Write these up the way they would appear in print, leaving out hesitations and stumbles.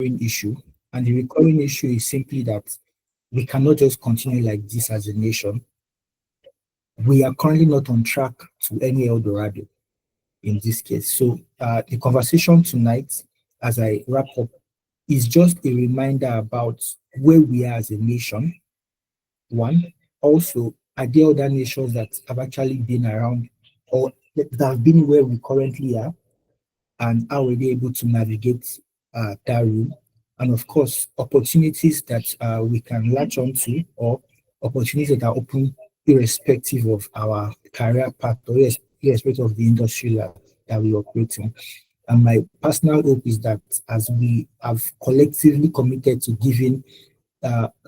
issue. And the recurring issue is simply that we cannot just continue like this as a nation. We are currently not on track to any El Dorado in this case. So the conversation tonight, as I wrap up, is just a reminder about where we are as a nation. One, also, are there other nations that have actually been around or that have been where we currently are? And how were they able to navigate that room? And of course, opportunities that we can latch onto or opportunities that are open irrespective of our career path or irrespective of the industry that we operate in. And my personal hope is that as we have collectively committed to giving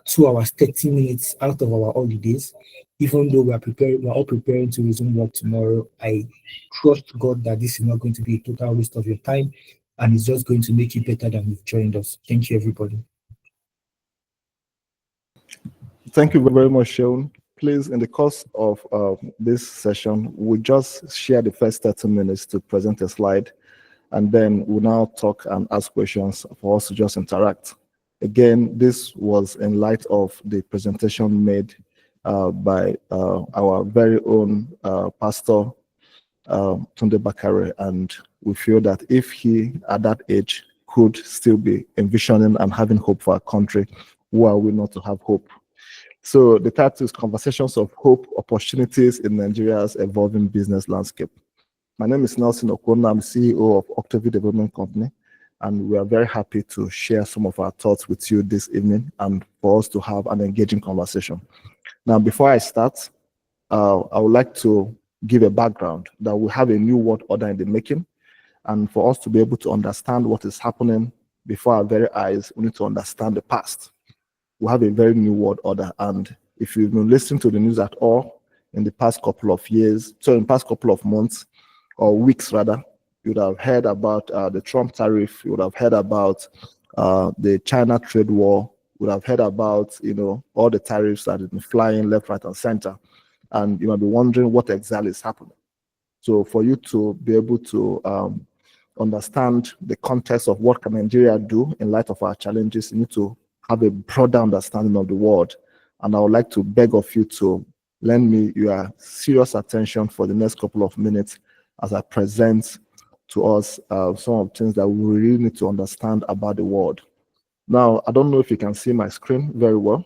2 hours, 30 minutes out of our holidays, even though we're all preparing to resume work tomorrow, I trust God that this is not going to be a total waste of your time and it's just going to make you better than you've joined us. Thank you, everybody. Thank you very much, Sean. Please, in the course of this session, we'll just share the first 30 minutes to present a slide, and then we'll now talk and ask questions for us to just interact. Again, this was in light of the presentation made by our very own pastor, Tunde Bakare, and we feel that if he, at that age, could still be envisioning and having hope for our country, who are we not to have hope? So the title is Conversations of Hope, Opportunities in Nigeria's Evolving Business Landscape. My name is Nelson Okwona. I'm CEO of Octavie Development Company, and we are very happy to share some of our thoughts with you this evening and for us to have an engaging conversation. Now, before I start, I would like to give a background that we have a new world order in the making, and for us to be able to understand what is happening before our very eyes, we need to understand the past. We have a very new world order, and if you've been listening to the news at all in the past couple of years, so in the past couple of months or weeks rather, you would have heard about the Trump tariff, you would have heard about the China trade war, you would have heard about all the tariffs that have been flying left, right, and center, and you might be wondering what exactly is happening. So for you to be able to understand the context of what can Nigeria do in light of our challenges, you need to have a broader understanding of the world. And I would like to beg of you to lend me your serious attention for the next couple of minutes as I present to us some of the things that we really need to understand about the world. Now, I don't know if you can see my screen very well,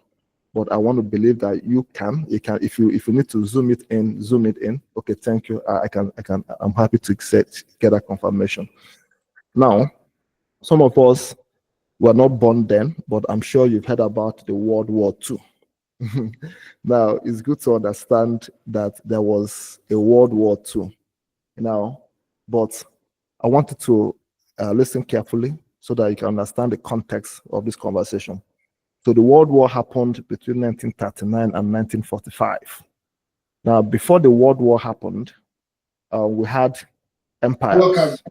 but I want to believe that you can. If you need to zoom it in, zoom it in. Okay, thank you. I'm happy to get that confirmation. Now, some of us were not born then, but I'm sure you've heard about the World War II. Now, it's good to understand that there was a World War II. Now, but I want you to listen carefully so that you can understand the context of this conversation. So the World War happened between 1939 and 1945. Now, before the World War happened, we had empires.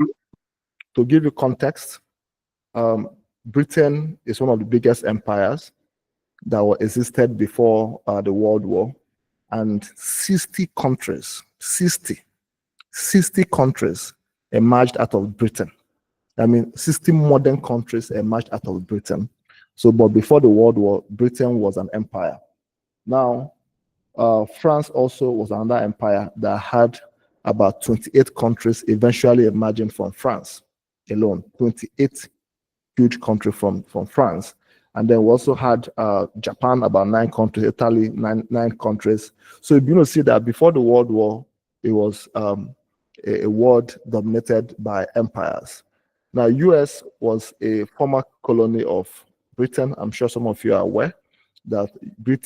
To give you context, Britain is one of the biggest empires that existed before the World War, and 60 countries emerged out of Britain. I mean, 60 modern countries emerged out of Britain. So, but before the World War, Britain was an empire. Now, France also was another empire that had about 28 countries eventually emerging from France alone, 28 huge country from France. And then we also had Japan, about 9 countries, Italy, nine countries. So you're going to see that before the World War, it was a world dominated by empires. Now, US was a former colony of Britain. I'm sure some of you are aware that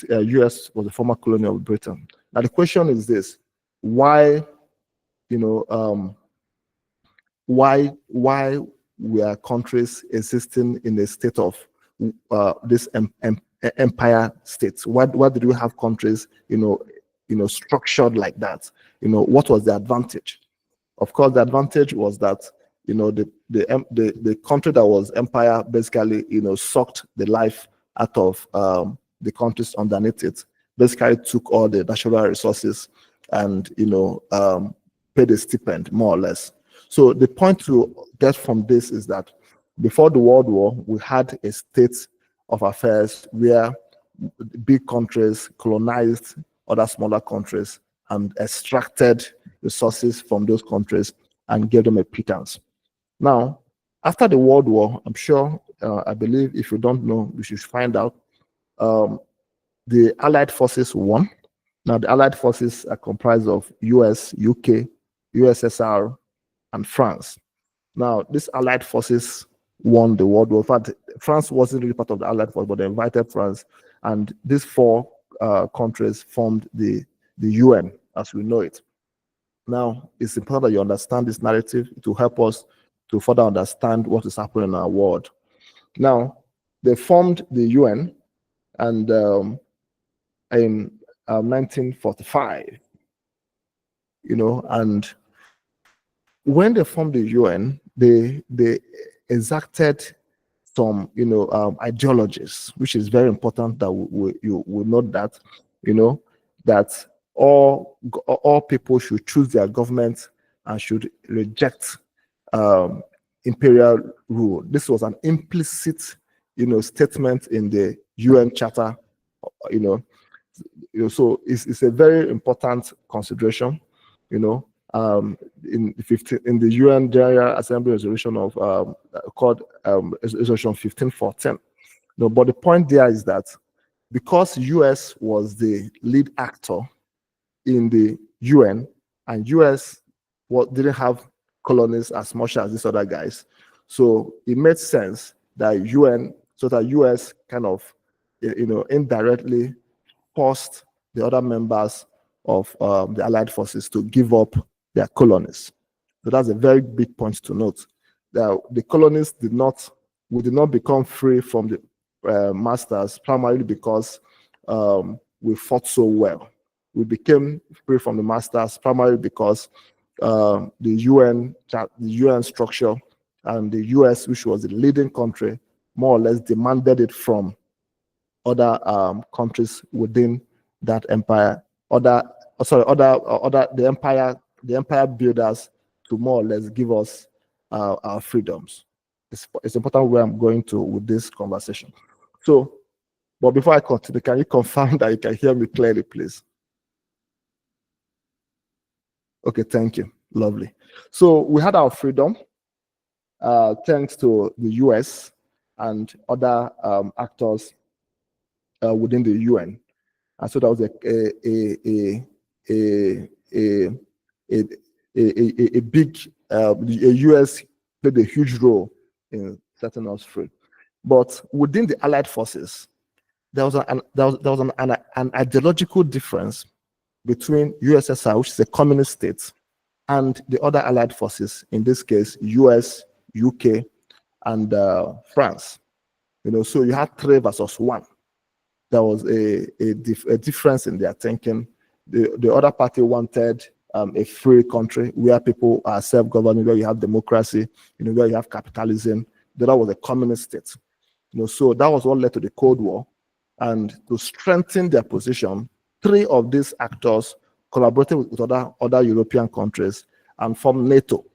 US was a former colony of Britain. Now, the question is this: why were countries existing in a state of this empire states? Why did we have countries, structured like that? What was the advantage? Of course, the advantage was that the country that was empire basically sucked the life out of the countries underneath it. Basically, took all the natural resources and paid a stipend more or less. So the point to get from this is that before the World War, we had a state of affairs where big countries colonized other smaller countries and extracted resources from those countries and gave them a pittance. Now, after the World War, I'm sure, I believe if you don't know, you should find out. The Allied forces won. Now, the Allied forces are comprised of US, UK, USSR, and France. Now, these Allied forces won the World War. In fact, France wasn't really part of the Allied force, but they invited France, and these four countries formed the UN as we know it. Now, it's important that you understand this narrative to help us to further understand what is happening in our world. Now, they formed the UN, and in 1945, and when they formed the UN, they exacted some, ideologies, which is very important that you will note that, that all people should choose their government and should reject imperial rule. This was an implicit, statement in the UN Charter, so it's a very important consideration, in the UN General Assembly resolution of called resolution 1514. But the point there is that because US was the lead actor in the UN, and US didn't have colonies as much as these other guys, so it made sense that US kind of, indirectly forced the other members of the Allied forces to give up their colonies. So that's a very big point to note. That the colonies did not become free from the masters primarily because we fought so well. We became free from the masters primarily because the UN structure and the US, which was the leading country, more or less demanded it from other countries within that empire, the empire builders, to more or less give us our freedoms. It's important where I'm going to with this conversation. So, but before I continue, can you confirm that you can hear me clearly, please? Okay, thank you. Lovely. So we had our freedom thanks to the US and other actors within the UN. And so that was a big, the US played a huge role in setting us free. But within the Allied forces, there was an ideological difference between USSR, which is a communist state, and the other Allied forces, in this case, US, UK, and France. So you had 3 versus 1. There was a difference in their thinking. The other party wanted a free country where people are self-governing, where you have democracy, where you have capitalism. The other was a communist state. So that was what led to the Cold War. And to strengthen their position, 3 of these actors collaborated with other European countries and formed NATO.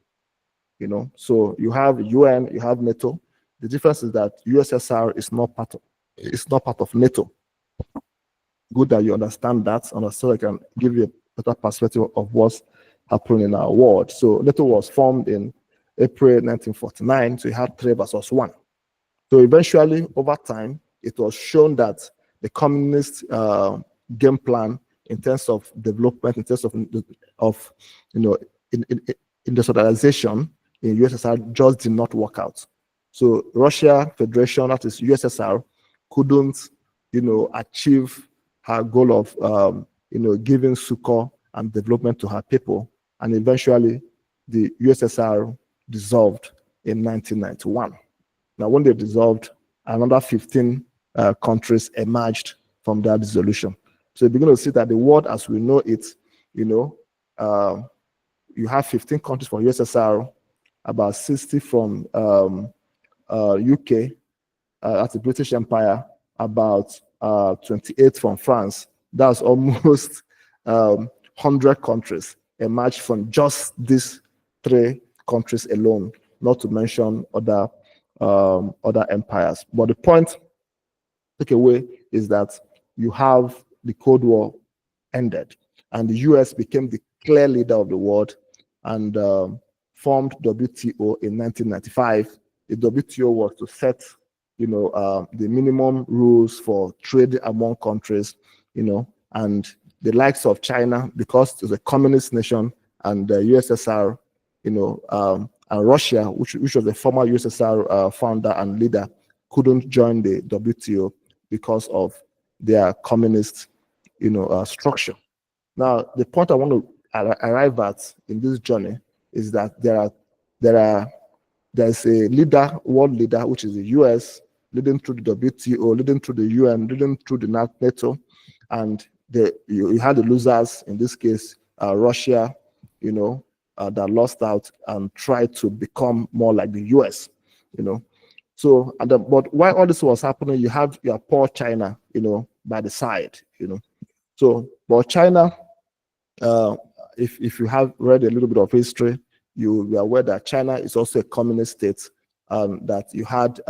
So you have UN, you have NATO. The difference is that USSR is not part of NATO. Good that you understand that, and so I can give you a better perspective of what's happening in our world. So NATO was formed in April 1949, so you had 3 versus 1. So eventually, over time, it was shown that the communist game plan in terms of development, in terms of industrialization in USSR just did not work out. So Russia Federation, that is USSR, couldn't, achieve her goal of, giving succor and development to her people. And eventually, the USSR dissolved in 1991. Now, when they dissolved, another 15 countries emerged from that dissolution. So you begin to see that the world as we know it, you have 15 countries from USSR, about 60 from UK, that's the British Empire, about 28 from France. That's almost 100 countries emerged from just these 3 countries alone, not to mention other other empires. But the point takeaway is that you have the Cold War ended, and the US became the clear leader of the world and formed WTO in 1995. The WTO was to set, the minimum rules for trade among countries, and the likes of China, because it's a communist nation, and the USSR, and Russia, which was the former USSR founder and leader, couldn't join the WTO because of their communist, structure. Now, the point I want to arrive at in this journey is that there's a leader, world leader, which is the US, leading through the WTO, leading through the UN, leading through the NATO, and you had the losers, in this case, Russia, that lost out and tried to become more like the US, So, but while all this was happening, you have your poor China, by the side, So, but China, if you have read a little bit of history, you will be aware that China is also a communist state, that you had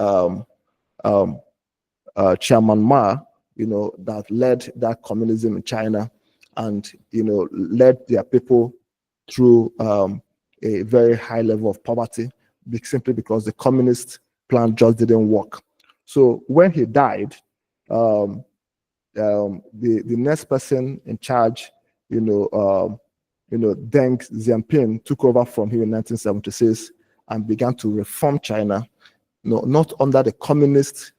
Chairman Ma, that led that communism in China and, led their people through a very high level of poverty, simply because the communist plan just didn't work. So when he died, the next person in charge, Deng Xiaoping, took over from him in 1976 and began to reform China, not under the communist,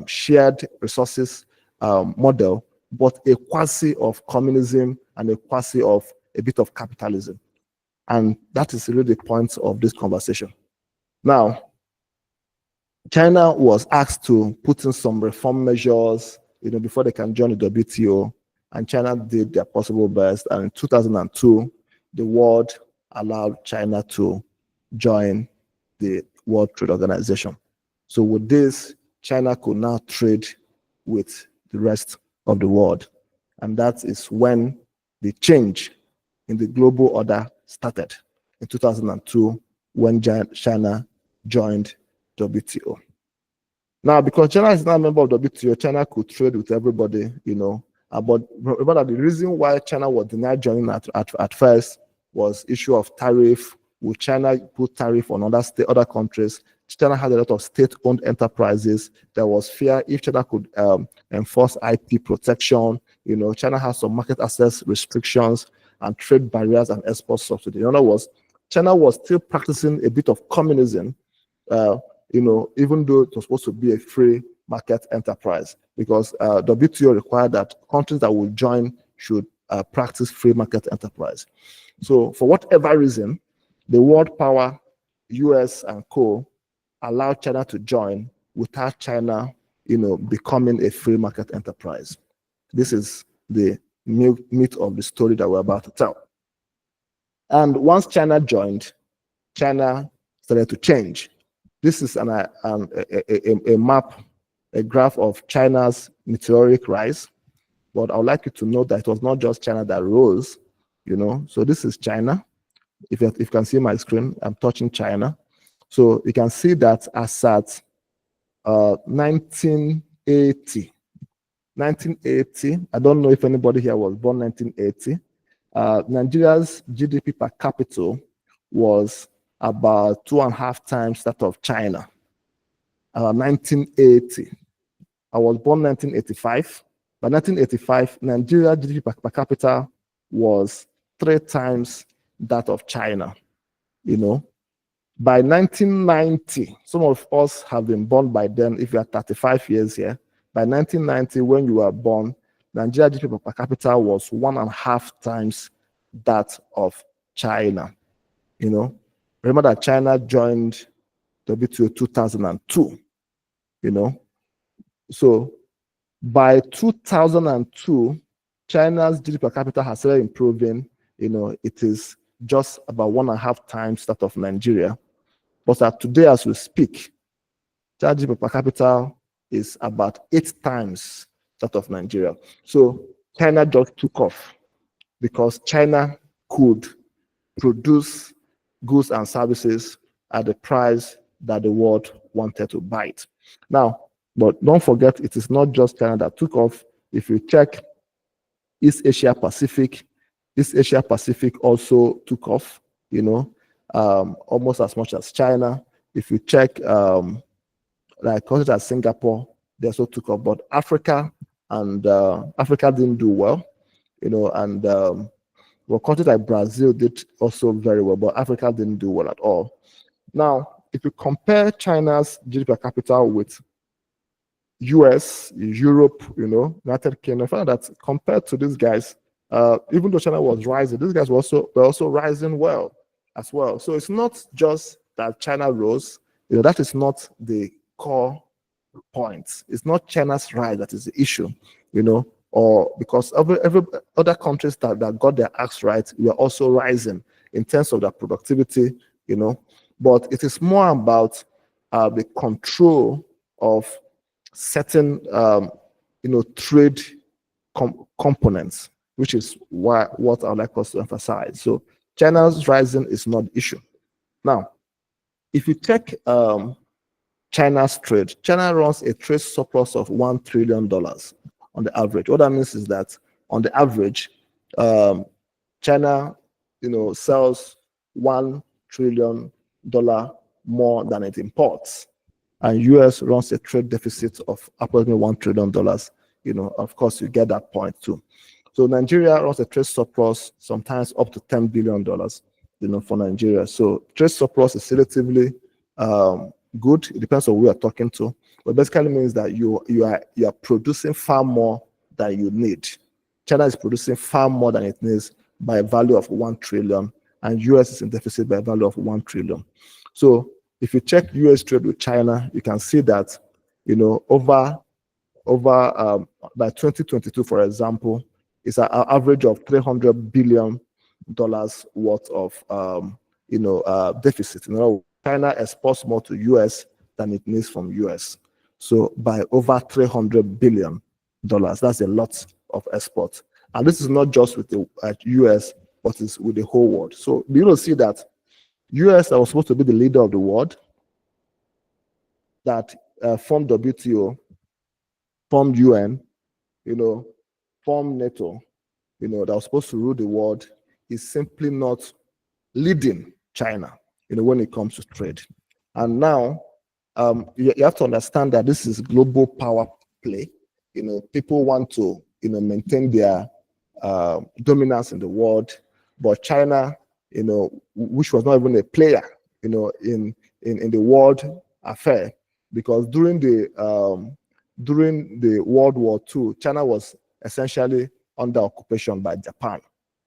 shared resources model, but a quasi of communism and a quasi of a bit of capitalism. And that is really the point of this conversation. Now, China was asked to put in some reform measures, before they can join the WTO, and China did their possible best. And in 2002, the world allowed China to join the World Trade Organization. So with this, China could now trade with the rest of the world. And that is when the change in the global order started, in 2002, when China joined WTO. Now, because China is not a member of WTO, China could trade with everybody, but remember that the reason why China was denied joining at first was issue of tariff. Would China put tariff on other countries? China had a lot of state-owned enterprises. There was fear if China could enforce IP protection. China has some market access restrictions and trade barriers and export subsidy. In other words, China was still practicing a bit of communism, even though it was supposed to be a free market enterprise, because WTO required that countries that will join should practice free market enterprise. So for whatever reason, the world power, US and co, allowed China to join without China, becoming a free market enterprise. This is the meat of the story that we're about to tell. And once China joined, China started to change. This is a map, a graph of China's meteoric rise. But I would like you to note that it was not just China that rose, So this is China. If you can see my screen, I'm touching China. So you can see that as at 1980, I don't know if anybody here was born 1980, Nigeria's GDP per capita was about 2.5 times that of China. 1980. I was born 1985. By 1985, Nigeria's GDP per capita was 3 times that of China. By 1990, some of us have been born by then. If you are 35 years here, by 1990, when you were born, Nigeria's GDP per capita was 1.5 times that of China. Remember that China joined WTO 2002. So by 2002, China's GDP per capita has started improving. It is just about 1.5 times that of Nigeria. But today, as we speak, China's GDP per capita is about 8 times that of Nigeria. So China just took off because China could produce goods and services at a price that the world wanted to buy it. Now, but don't forget, it is not just China that took off. If you check East Asia Pacific, East Asia Pacific also took off, almost as much as China. If you check like countries like Singapore, they also took off, but Africa and Africa didn't do well, and well, countries like Brazil did also very well, but Africa didn't do well at all. Now, if you compare China's GDP per capita with US, Europe, United Kingdom, I found that compared to these guys, even though China was rising, these guys were also rising well as well. So it's not just that China rose, that is not the core point. It's not China's rise that is the issue, or because every other countries that got their acts right, we are also rising in terms of their productivity, but it is more about the control of certain trade components, which is what I'd like us to emphasize. So China's rising is not the issue. Now, if you check China's trade, China runs a trade surplus of $1 trillion on the average. What that means is that on the average, China sells $1 trillion more than it imports, and US runs a trade deficit of approximately $1 trillion. Of course, you get that point too. So Nigeria runs a trade surplus, sometimes up to $10 billion, for Nigeria. So trade surplus is relatively good. It depends on who you are talking to, but basically means that you are producing far more than you need. China is producing far more than it needs by a value of 1 trillion, and US is in deficit by a value of 1 trillion. So if you check US trade with China, you can see that, over by 2022, for example, it's an average of $300 billion worth of deficit. China exports more to US than it needs from US. So by over $300 billion, that's a lot of export. And this is not just with the US, but it's with the whole world. So you see that US that was supposed to be the leader of the world, that formed WTO, formed UN, formed NATO, that was supposed to rule the world, is simply not leading China, when it comes to trade. And now you have to understand that this is global power play. People want to, maintain their dominance in the world, but China, which was not even a player, in the world affair, because during the World War II, China was essentially under occupation by Japan.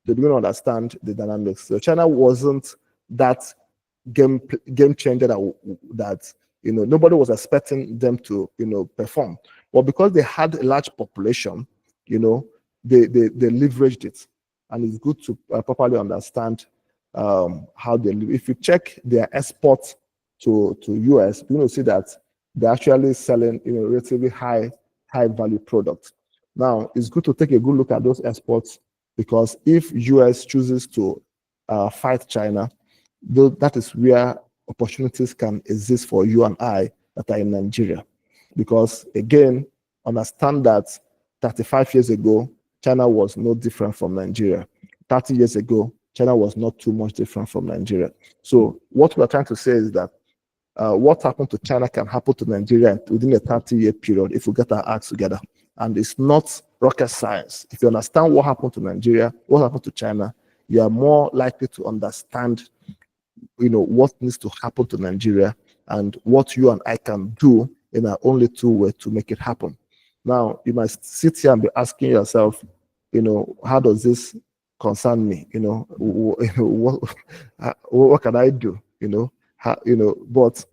They didn't understand the dynamics. So China wasn't that game changer that nobody was expecting them to perform. Well, because they had a large population, they leveraged it, and it's good to properly understand how they live. If you check their exports to US, you see that they're actually selling relatively high value products. Now, it's good to take a good look at those exports, because if US chooses to fight China, that is where opportunities can exist for you and I that are in Nigeria. Because again, understand that 35 years ago, China was no different from Nigeria. 30 years ago, China was not too much different from Nigeria. So what we're trying to say is that what happened to China can happen to Nigeria within a 30-year period if we get our acts together. And it's not rocket science. If you understand what happened to Nigeria, what happened to China, you are more likely to understand what needs to happen to Nigeria and what you and I can do in our only two ways to make it happen. Now, you might sit here and be asking yourself, how does this concern me? What can I do? But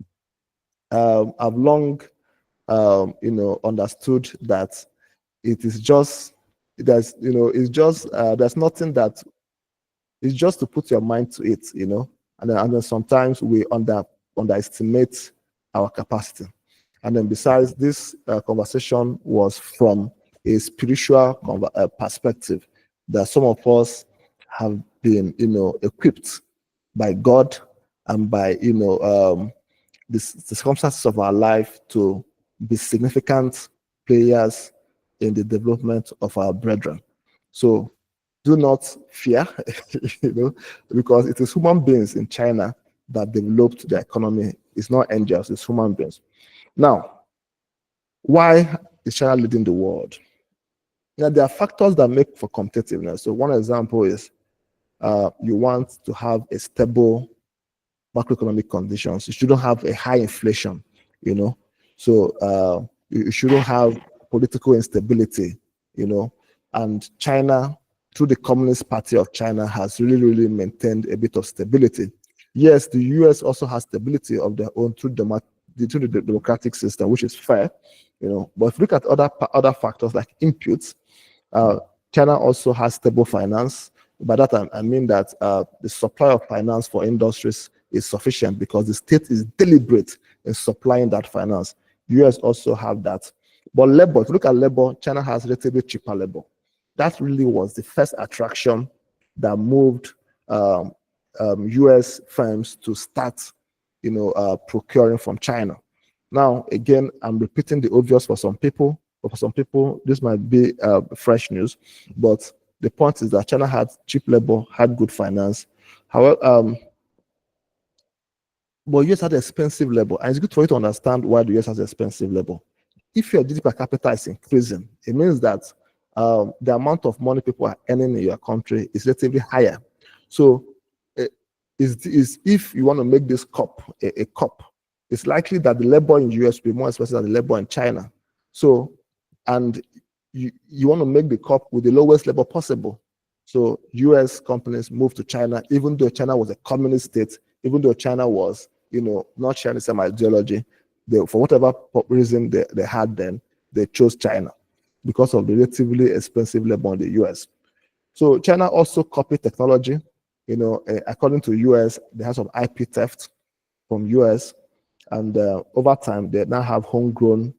I've long, understood that it is just, there's nothing that, it's just to put your mind to it, and then sometimes we underestimate our capacity. And then besides, this conversation was from a spiritual perspective, that some of us have been, equipped by God and by, the circumstances of our life to be significant players in the development of our brethren. So do not fear, because it is human beings in China that developed the economy. It's not angels, it's human beings. Now, why is China leading the world? Now, there are factors that make for competitiveness. So one example is you want to have a stable macroeconomic conditions. You shouldn't have a high inflation, So you shouldn't have political instability, And China, through the Communist Party of China, has really, really maintained a bit of stability. Yes, the US also has stability of their own through the democratic system, which is fair, But if you look at other factors like inputs, China also has stable finance. By that I mean that the supply of finance for industries is sufficient because the state is deliberate in supplying that finance. US also have that. But labor, if you look at labor, China has relatively cheaper labor. That really was the first attraction that moved US firms to start, procuring from China. Now, again, I'm repeating the obvious for some people, but for some people, this might be fresh news. But the point is that China had cheap labor, had good finance. However, but US had expensive labor, and it's good for you to understand why the US has expensive labor. If your GDP per capita is increasing, it means that the amount of money people are earning in your country is relatively higher. So, if you want to make this cup a cup, it's likely that the labor in the US will be more expensive than the labor in China. So, and you want to make the cup with the lowest labor possible. So US companies moved to China, even though China was a communist state, even though China was, not sharing the same ideology. For whatever reason they had then, they chose China because of the relatively expensive labor in the US. So China also copied technology. According to US, they have some IP theft from US, and over time they now have homegrown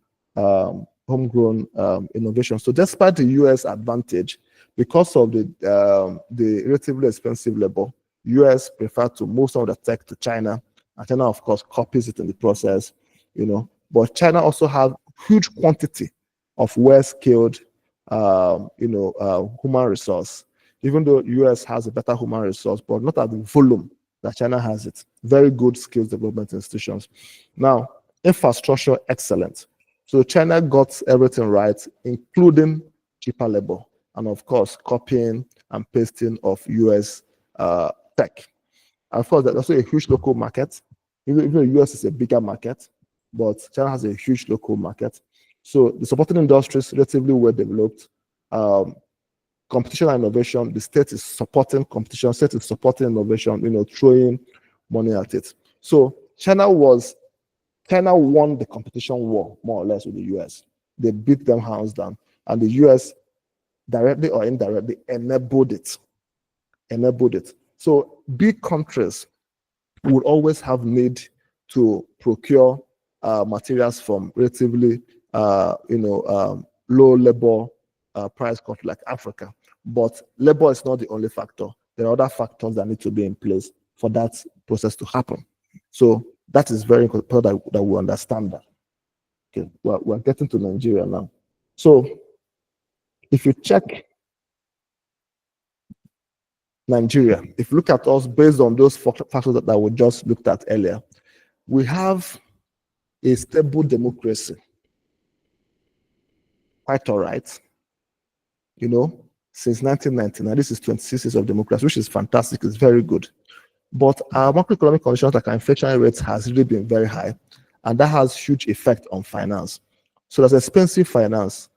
innovation. So despite the US advantage, because of the relatively expensive labor, US prefer to move some of the tech to China, and China of course copies it in the process, But China also have huge quantity of well-skilled, human resource. Even though US has a better human resource, but not at the volume that China has it. Very good skills development institutions. Now, infrastructure excellent. So China got everything right, including cheaper labor, and of course, copying and pasting of US tech. And of course, there's also a huge local market. Even the US is a bigger market, but China has a huge local market. So the supporting industries relatively well developed. Competition and innovation, the state is supporting competition, state is supporting innovation, throwing money at it. So China won the competition war, more or less, with the US. They beat them hands down. And the US, directly or indirectly, enabled it. So big countries would always have need to procure materials from relatively, low labor price country like Africa. But labor is not the only factor. There are other factors that need to be in place for that process to happen. So that is very important that we understand that. Okay, well, we're getting to Nigeria now. So if you check Nigeria, if you look at us based on those factors that we just looked at earlier, we have a stable democracy. Quite all right. Since 1999, this is 26 years of democracy, which is fantastic. It's very good. But our macroeconomic conditions like our inflation rates has really been very high, and that has huge effect on finance. So there's expensive finance.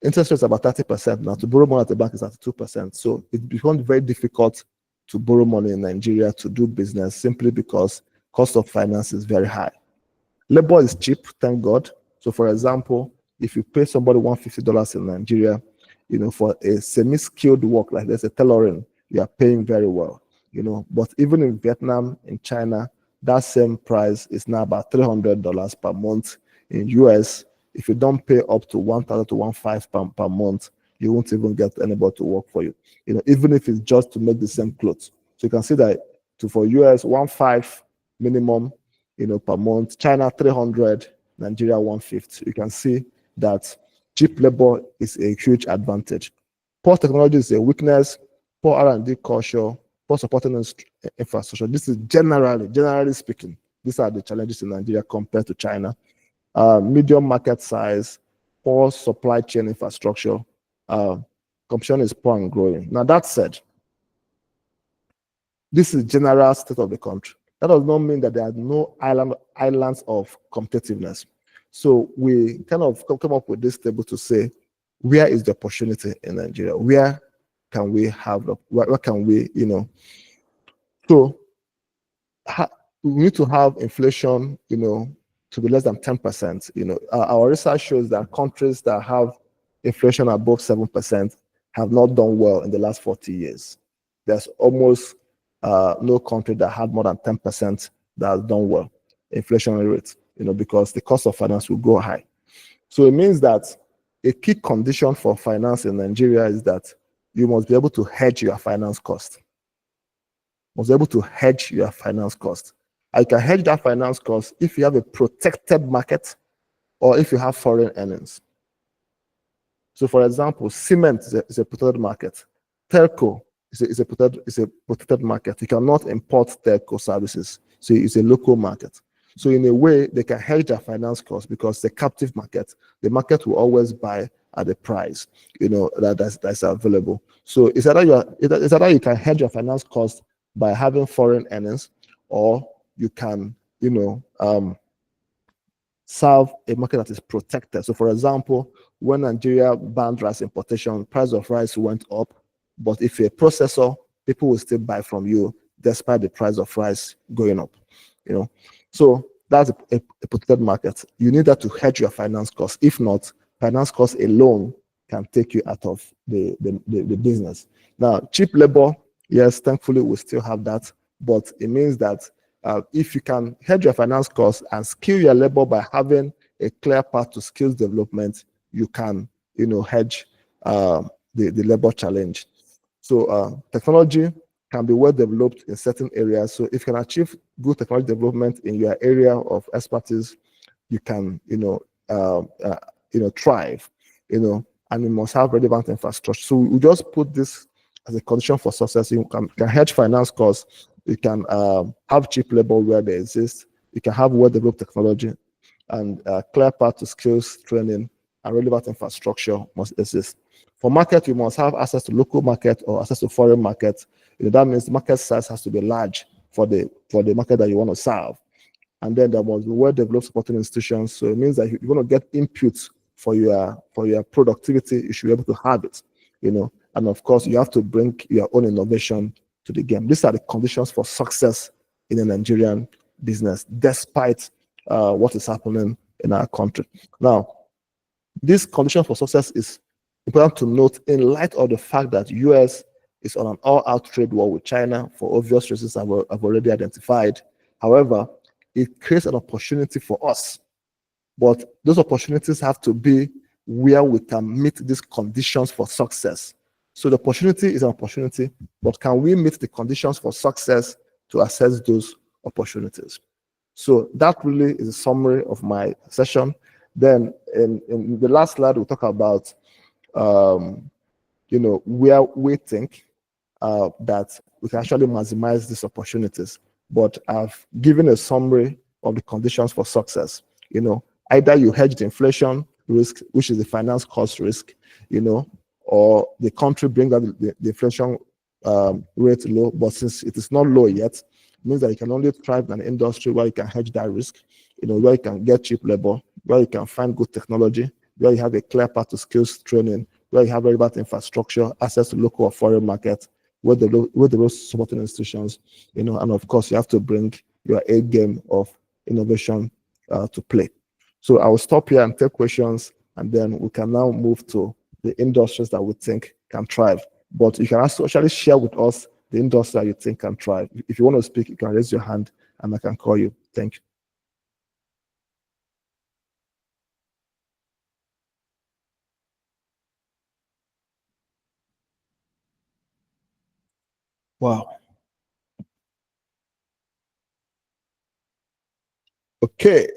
Interest rates are about 30% now. To borrow money at the bank is at 2%. So it becomes very difficult to borrow money in Nigeria to do business simply because cost of finance is very high. Labor is cheap, thank God. So for example, if you pay somebody $150 in Nigeria, for a semi-skilled work like there's a tailoring, you are paying very well. But even in Vietnam, in China, that same price is now about $300 per month. In US, if you don't pay up to $1,000 to $1,500 per month, you won't even get anybody to work for you. Even if it's just to make the same clothes. So you can see that for US, $1,500 minimum, per month. China 300, Nigeria 150. You can see that cheap labor is a huge advantage. Poor technology is a weakness. Poor R&D culture. Poor supporting infrastructure. This is generally speaking, these are the challenges in Nigeria compared to China. Medium market size, poor supply chain infrastructure. Competition is poor and growing. Now that said, this is general state of the country. That does not mean that there are no islands of competitiveness. So we kind of come up with this table to say, where is the opportunity in Nigeria? Where can we have, where can we, so we need to have inflation, to be less than 10%. Our research shows that countries that have inflation above 7% have not done well in the last 40 years. There's almost no country that had more than 10% that has done well, inflationary rate, because the cost of finance will go high. So it means that a key condition for finance in Nigeria is that you must be able to hedge your finance cost. Must be able to hedge your finance cost. I can hedge that finance cost if you have a protected market or if you have foreign earnings. So, for example, cement is a protected market. Telco is a protected market. You cannot import telco services. So it's a local market. So in a way, they can hedge their finance costs because the captive market, the market will always buy at the price, that's available. So it's either you can hedge your finance cost by having foreign earnings, or you can, serve a market that is protected. So, for example, when Nigeria banned rice importation, price of rice went up. But if you're a processor, people will still buy from you despite the price of rice going up. So that's a protected market. You need that to hedge your finance costs. If not, finance costs alone can take you out of the business. Now, cheap labor, yes, thankfully we still have that, but it means that if you can hedge your finance costs and skill your labor by having a clear path to skills development, you can, hedge the labor challenge. So technology can be well developed in certain areas. So if you can achieve good technology development in your area of expertise, you can, thrive, and you must have relevant infrastructure. So we just put this as a condition for success. You can hedge finance costs. You can have cheap labor where they exist. You can have well-developed technology, and clear path to skills training and relevant infrastructure must exist. For market, you must have access to local market or access to foreign market. That means the market size has to be large for the market that you want to serve. And then there must be well-developed supporting institutions. So it means that if you want to get inputs for your productivity, you should be able to have it, And of course, you have to bring your own innovation to the game. These are the conditions for success in a Nigerian business, despite what is happening in our country. Now, this condition for success is important to note in light of the fact that US is on an all-out trade war with China for obvious reasons I've already identified. However, it creates an opportunity for us. But those opportunities have to be where we can meet these conditions for success. So the opportunity is an opportunity, but can we meet the conditions for success to access those opportunities? So that really is a summary of my session. Then in the last slide, we'll talk about, where we think that we can actually maximize these opportunities. But I've given a summary of the conditions for success. Either you hedge the inflation risk, which is the finance cost risk, or the country brings up the inflation rate low, but since it is not low yet, it means that you can only thrive in an industry where you can hedge that risk, where you can get cheap labor, where you can find good technology, where you have a clear path to skills training, where you have relevant infrastructure, access to local or foreign markets, where the supporting institutions, and of course you have to bring your A game of innovation to play. So I will stop here and take questions, and then we can now move to the industries that we think can thrive. But you can also actually share with us the industry that you think can thrive. If you want to speak, you can raise your hand and I can call you. Thank you. Wow. Okay.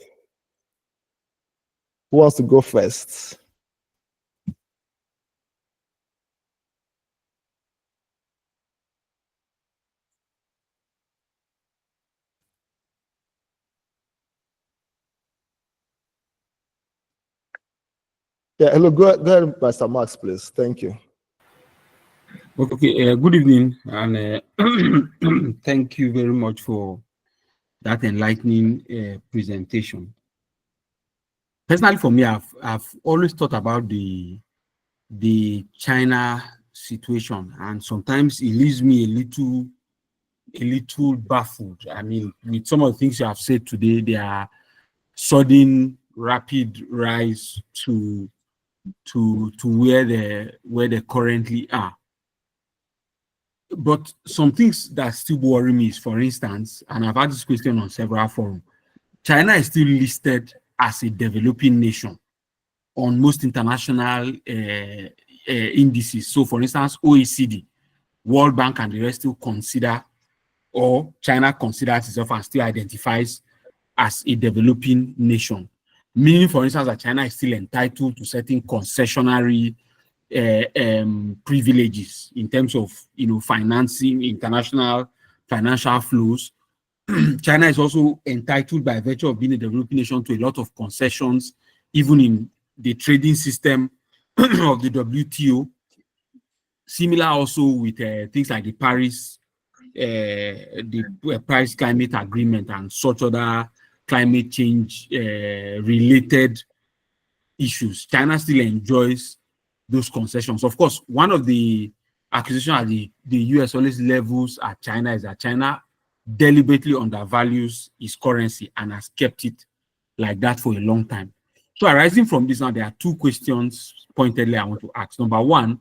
Who wants to go first? Yeah, hello, go ahead, Mr. Max, please. Thank you. Okay, good evening, and thank you very much for that enlightening presentation. Personally, for me, I've always thought about the China situation, and sometimes it leaves me a little baffled. I mean, with some of the things you have said today, they are sudden, rapid rise to where they currently are. But some things that still worry me is, for instance, and I've had this question on several forums, China is still listed as a developing nation on most international indices. So, for instance, OECD, World Bank, and the rest still consider, or China considers itself and still identifies as a developing nation. Meaning, for instance, that China is still entitled to certain concessionary privileges in terms of financing international financial flows. China is also entitled, by virtue of being a developing nation, to a lot of concessions, even in the trading system of the WTO. Similar also with things like the Paris Climate Agreement and such other climate change related issues. China still enjoys those concessions. Of course, one of the accusations that the US always levels at China is that China deliberately undervalues its currency and has kept it like that for a long time. So arising from this now, there are two questions pointedly I want to ask. Number one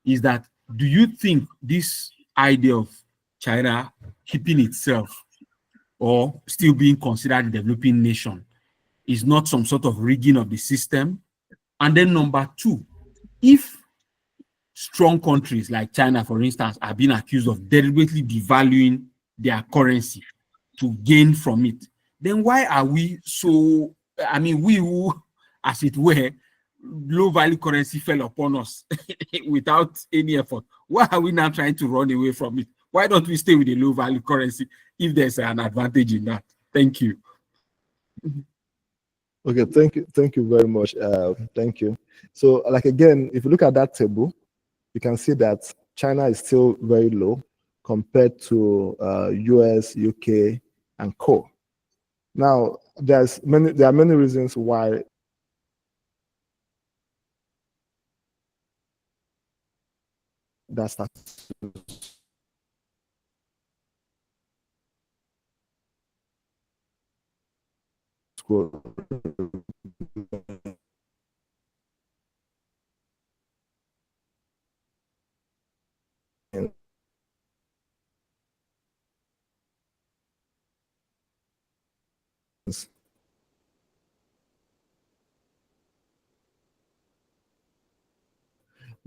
is that, do you think this idea of China keeping itself or still being considered a developing nation is not some sort of rigging of the system? And then number two, if strong countries like China, for instance, are being accused of deliberately devaluing their currency to gain from it, then why are we so, I mean, we who, as it were, low value currency fell upon us without any effort, why are we now trying to run away from it? Why don't we stay with the low value currency if there's an advantage in that? Thank you. Okay, thank you very much. Thank you. So, like again, if you look at that table, you can see that China is still very low compared to US, UK, and co. Now, there are many reasons why that's not.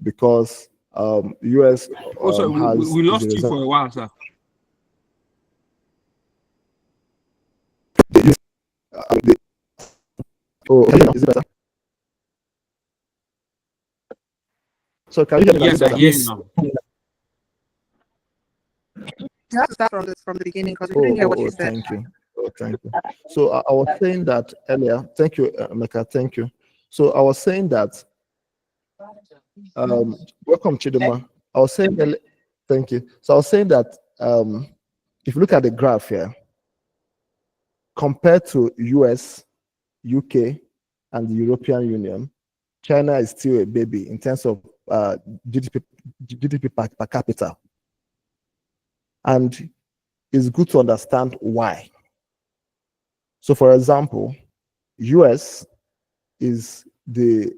Because US Also, has we lost you for a while, sir. Oh, is it better? So can you hear me? Yes, I hear you now. You have to start from the beginning because we didn't hear what you said. Thank you. Oh, thank you. So I was saying that earlier. Thank you, Mecca. Thank you. So I was saying that. Welcome, Chidima. I was saying, thank you. So I was saying that if you look at the graph here, compared to US, UK, and the European Union, China is still a baby in terms of GDP per capita. And it's good to understand why. So, for example, US is the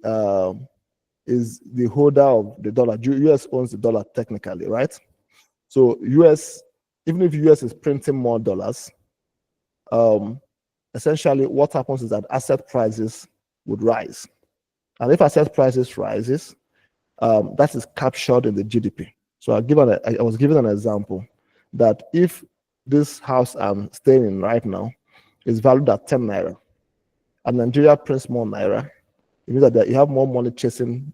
holder of the dollar. US owns the dollar technically, right? So US, even if US is printing more dollars, essentially what happens is that asset prices would rise. And if asset prices rises, that is captured in the GDP. So I was given an example that if this house I'm staying in right now, is valued at 10 naira, and Nigeria prints more naira, it means that you have more money chasing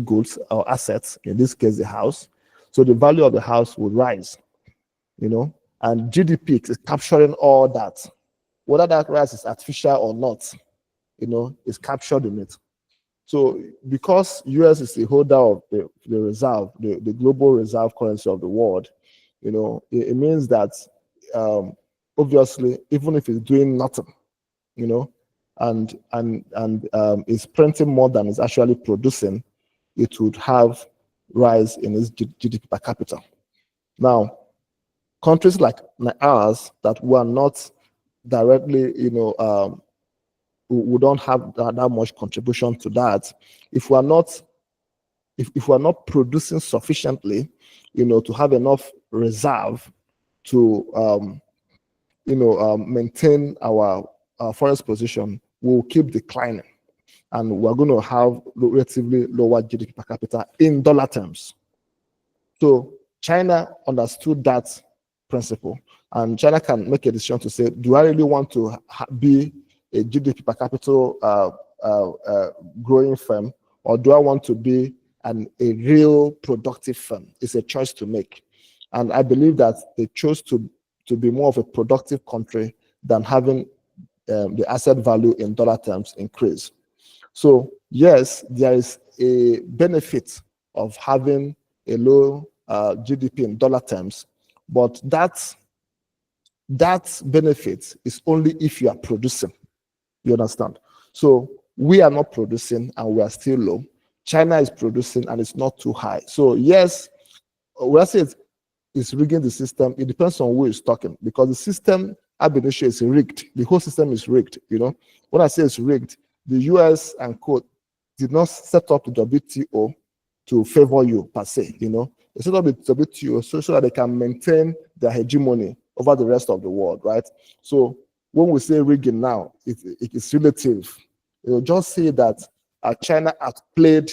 goods or assets, in this case the house. So the value of the house will rise, and GDP is capturing all that. Whether that rise is artificial or not, is captured in it. So because US is the holder of the reserve, the global reserve currency of the world, it means that obviously, even if it's doing nothing, and is printing more than it's actually producing, it would have rise in its GDP per capita. Now, countries like ours that were not directly, we don't have that much contribution to that. If we're not producing sufficiently, to have enough reserve to maintain our forex position, will keep declining, and we're going to have relatively lower GDP per capita in dollar terms. So China understood that principle, and China can make a decision to say, do I really want to be a GDP per capita growing firm, or do I want to be a real productive firm? It's a choice to make. And I believe that they chose to be more of a productive country than having the asset value in dollar terms increase. So yes, there is a benefit of having a low GDP in dollar terms, but that benefit is only if you are producing. You understand? So we are not producing and we are still low. China is producing and it's not too high. So yes, when I say it's rigging the system, it depends on who is talking, because the system ab initio is rigged. The whole system is rigged. When I say it's rigged, the US and co did not set up the WTO to favor you per se. They set up the WTO so that they can maintain their hegemony over the rest of the world, right? So when we say rigging now, it is relative. Just say that China outplayed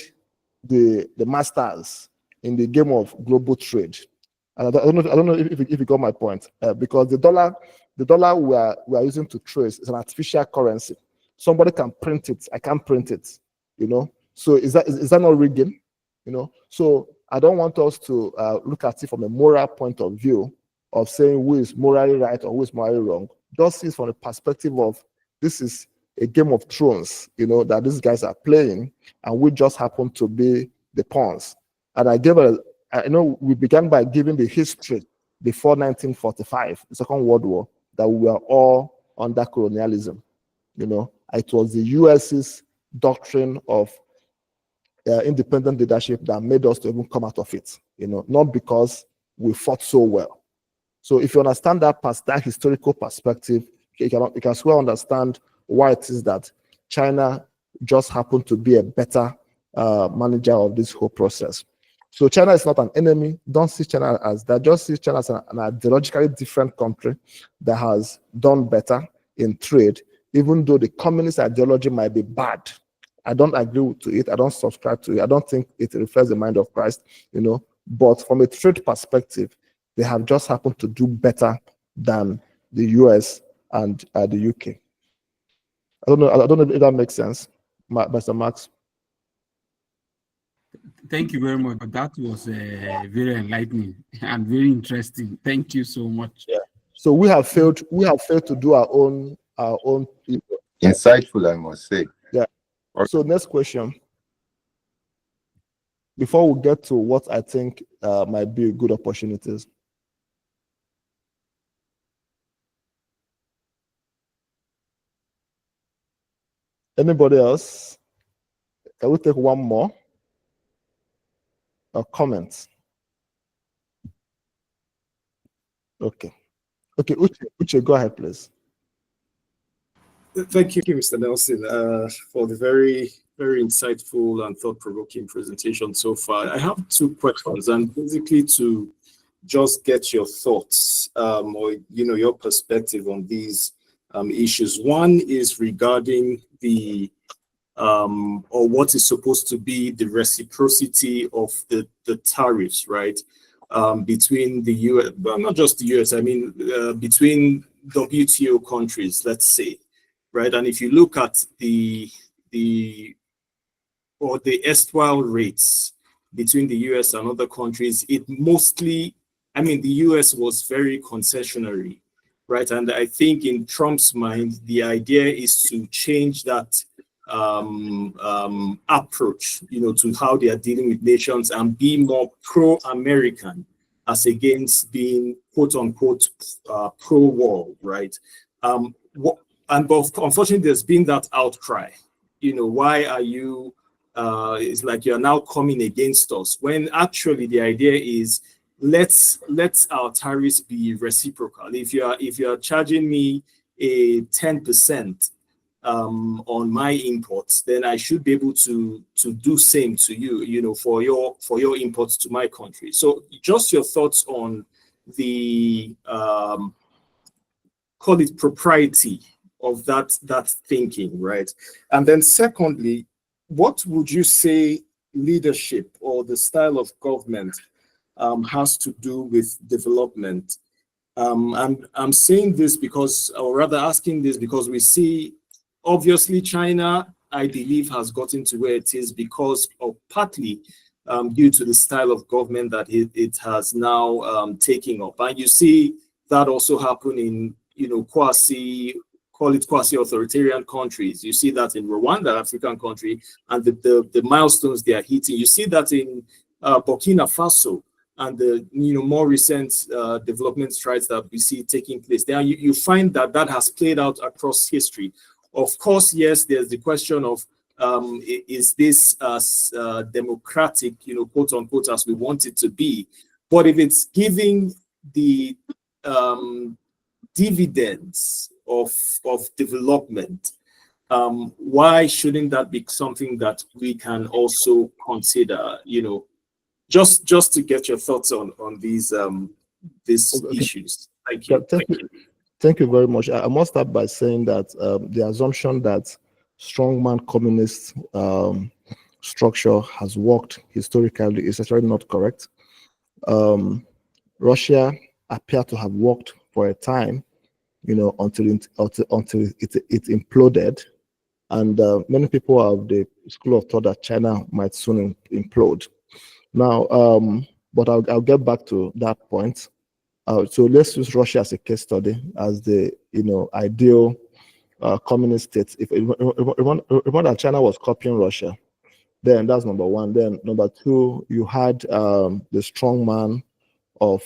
the masters in the game of global trade. And I don't know if you got my point, because the dollar we are using to trade is an artificial currency. Somebody can print it, I can't print it. So is that not rigging? So I don't want us to look at it from a moral point of view of saying who is morally right or who is morally wrong. Just see it from the perspective of, this is a game of thrones, that these guys are playing, and we just happen to be the pawns. And we began by giving the history before 1945, the Second World War, that we were all under colonialism. It was the US's doctrine of independent leadership that made us to even come out of it, not because we fought so well. So if you understand that historical perspective, you can as well understand why it is that China just happened to be a better manager of this whole process. So China is not an enemy. Don't see China as that. Just see China as an ideologically different country that has done better in trade, even though the communist ideology might be bad. I don't agree to it. I don't subscribe to it. I don't think it reflects the mind of Christ, But from a trade perspective, they have just happened to do better than the US and the UK. I don't know if that makes sense, Mr. Max. Thank you very much. That was very enlightening and very interesting. Thank you so much. Yeah. So we have failed to do our own insightful, I must say. Yeah. So next question. Before we get to what I think might be good opportunities. Anybody else? Can we take one more? Comments? Okay, Uche, go ahead, please. Thank you, Mr. Nelson, for the very, very insightful and thought-provoking presentation so far. I have two questions, and basically to just get your thoughts or your perspective on these issues. One is regarding the or what is supposed to be the reciprocity of the tariffs, right? Between the US, but not just the US, I mean, between WTO countries, let's say, right? And if you look at the erstwhile rates between the US and other countries, it mostly, I mean, the US was very concessionary, right? And I think in Trump's mind, the idea is to change that approach, to how they are dealing with nations and be more pro-American as against being quote unquote pro-war, right? But unfortunately, there's been that outcry. Why are you? It's like you're now coming against us, when actually the idea is let's our tariffs be reciprocal. If you're charging me a 10% on my imports, then I should be able to do same to you, for your imports to my country. So just your thoughts on the call it propriety of that thinking, right? And then secondly, what would you say leadership or the style of government has to do with development? I'm saying this because, or rather asking this because we see, obviously, China, I believe, has gotten to where it is because of partly due to the style of government that it has now taken up. And you see that also happen in, quasi-authoritarian countries. You see that in Rwanda, African country, and the milestones they are hitting. You see that in Burkina Faso and the more recent development strides that we see taking place there. You find that has played out across history. Of course, yes, there's the question of is this as democratic, quote unquote, as we want it to be? But if it's giving the dividends of development, why shouldn't that be something that we can also consider? Just to get your thoughts on these issues. Thank you. Thank you very much. I must start by saying that the assumption that strongman communist structure has worked historically is actually not correct. Russia appeared to have worked for a time, until it imploded, and many people have the school of thought that China might soon implode. Now, but I'll get back to that point. So let's use Russia as a case study, as the ideal communist state. If remember that China was copying Russia, then that's number one. Then number two, you had the strong man of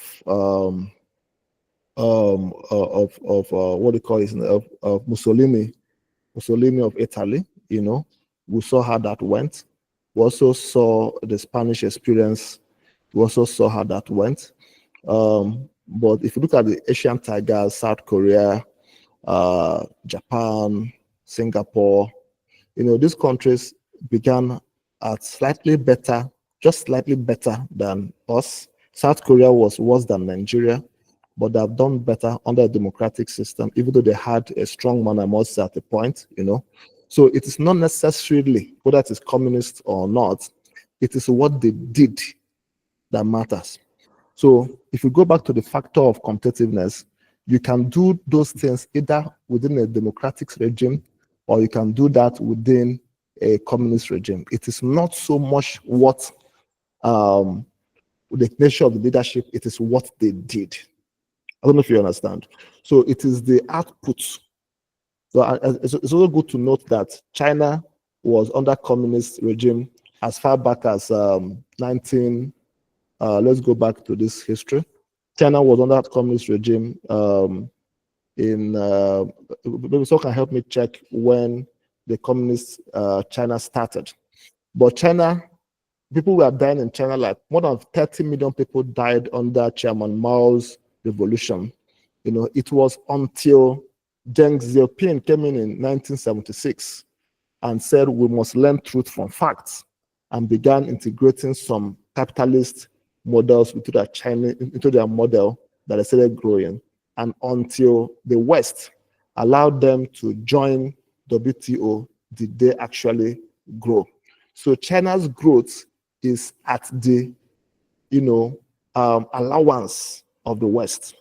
what do you call it, of Mussolini of Italy. We saw how that went. We also saw the Spanish experience. We also saw how that went. But if you look at the Asian tigers, South Korea, Japan, Singapore, these countries began at slightly better, just slightly better than us. South Korea was worse than Nigeria, but they have done better under a democratic system, even though they had a strong man, I must say, at the point, So it is not necessarily whether it is communist or not, it is what they did that matters. So if you go back to the factor of competitiveness, you can do those things either within a democratic regime or you can do that within a communist regime. It is not so much what the nature of the leadership, it is what they did. I don't know if you understand. So it is the output. So it's also good to note that China was under communist regime as far back as let's go back to this history. China was under communist regime maybe someone can help me check when the communist China started. But China, people were dying in China, like more than 30 million people died under Chairman Mao's revolution. It was until Deng Xiaoping came in 1976 and said we must learn truth from facts and began integrating some capitalist models into their model that they started growing, and until the West allowed them to join WTO did they actually grow. So China's growth is at the allowance of the West.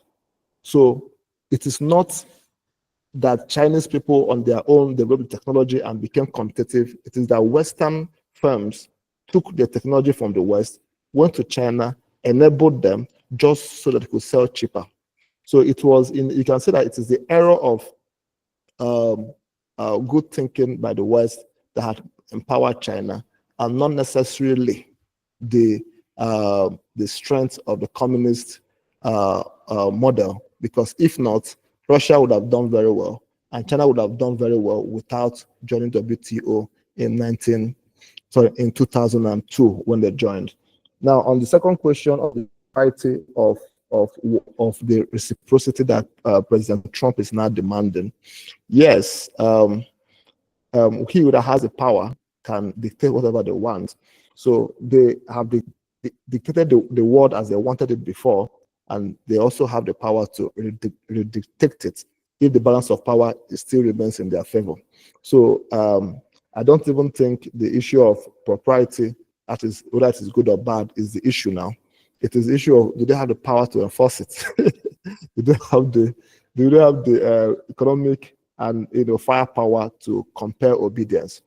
So it is not that Chinese people on their own developed technology and became competitive. It is that Western firms took the technology from the West, went to China, enabled them just so that it could sell cheaper. So it was you can say that it is the era of good thinking by the West that had empowered China, and not necessarily the strength of the communist model. Because if not, Russia would have done very well, and China would have done very well without joining WTO in 2002 when they joined. Now, on the second question of the variety of the reciprocity that President Trump is now demanding, yes, he that has the power can dictate whatever they want. So they have dictated the world as they wanted it before, and they also have the power to dictate it if the balance of power still remains in their favor. So I don't even think the issue of propriety, that is whether it is good or bad, is the issue now. It is the issue of, do they have the power to enforce it? do they have the economic and firepower to compel obedience?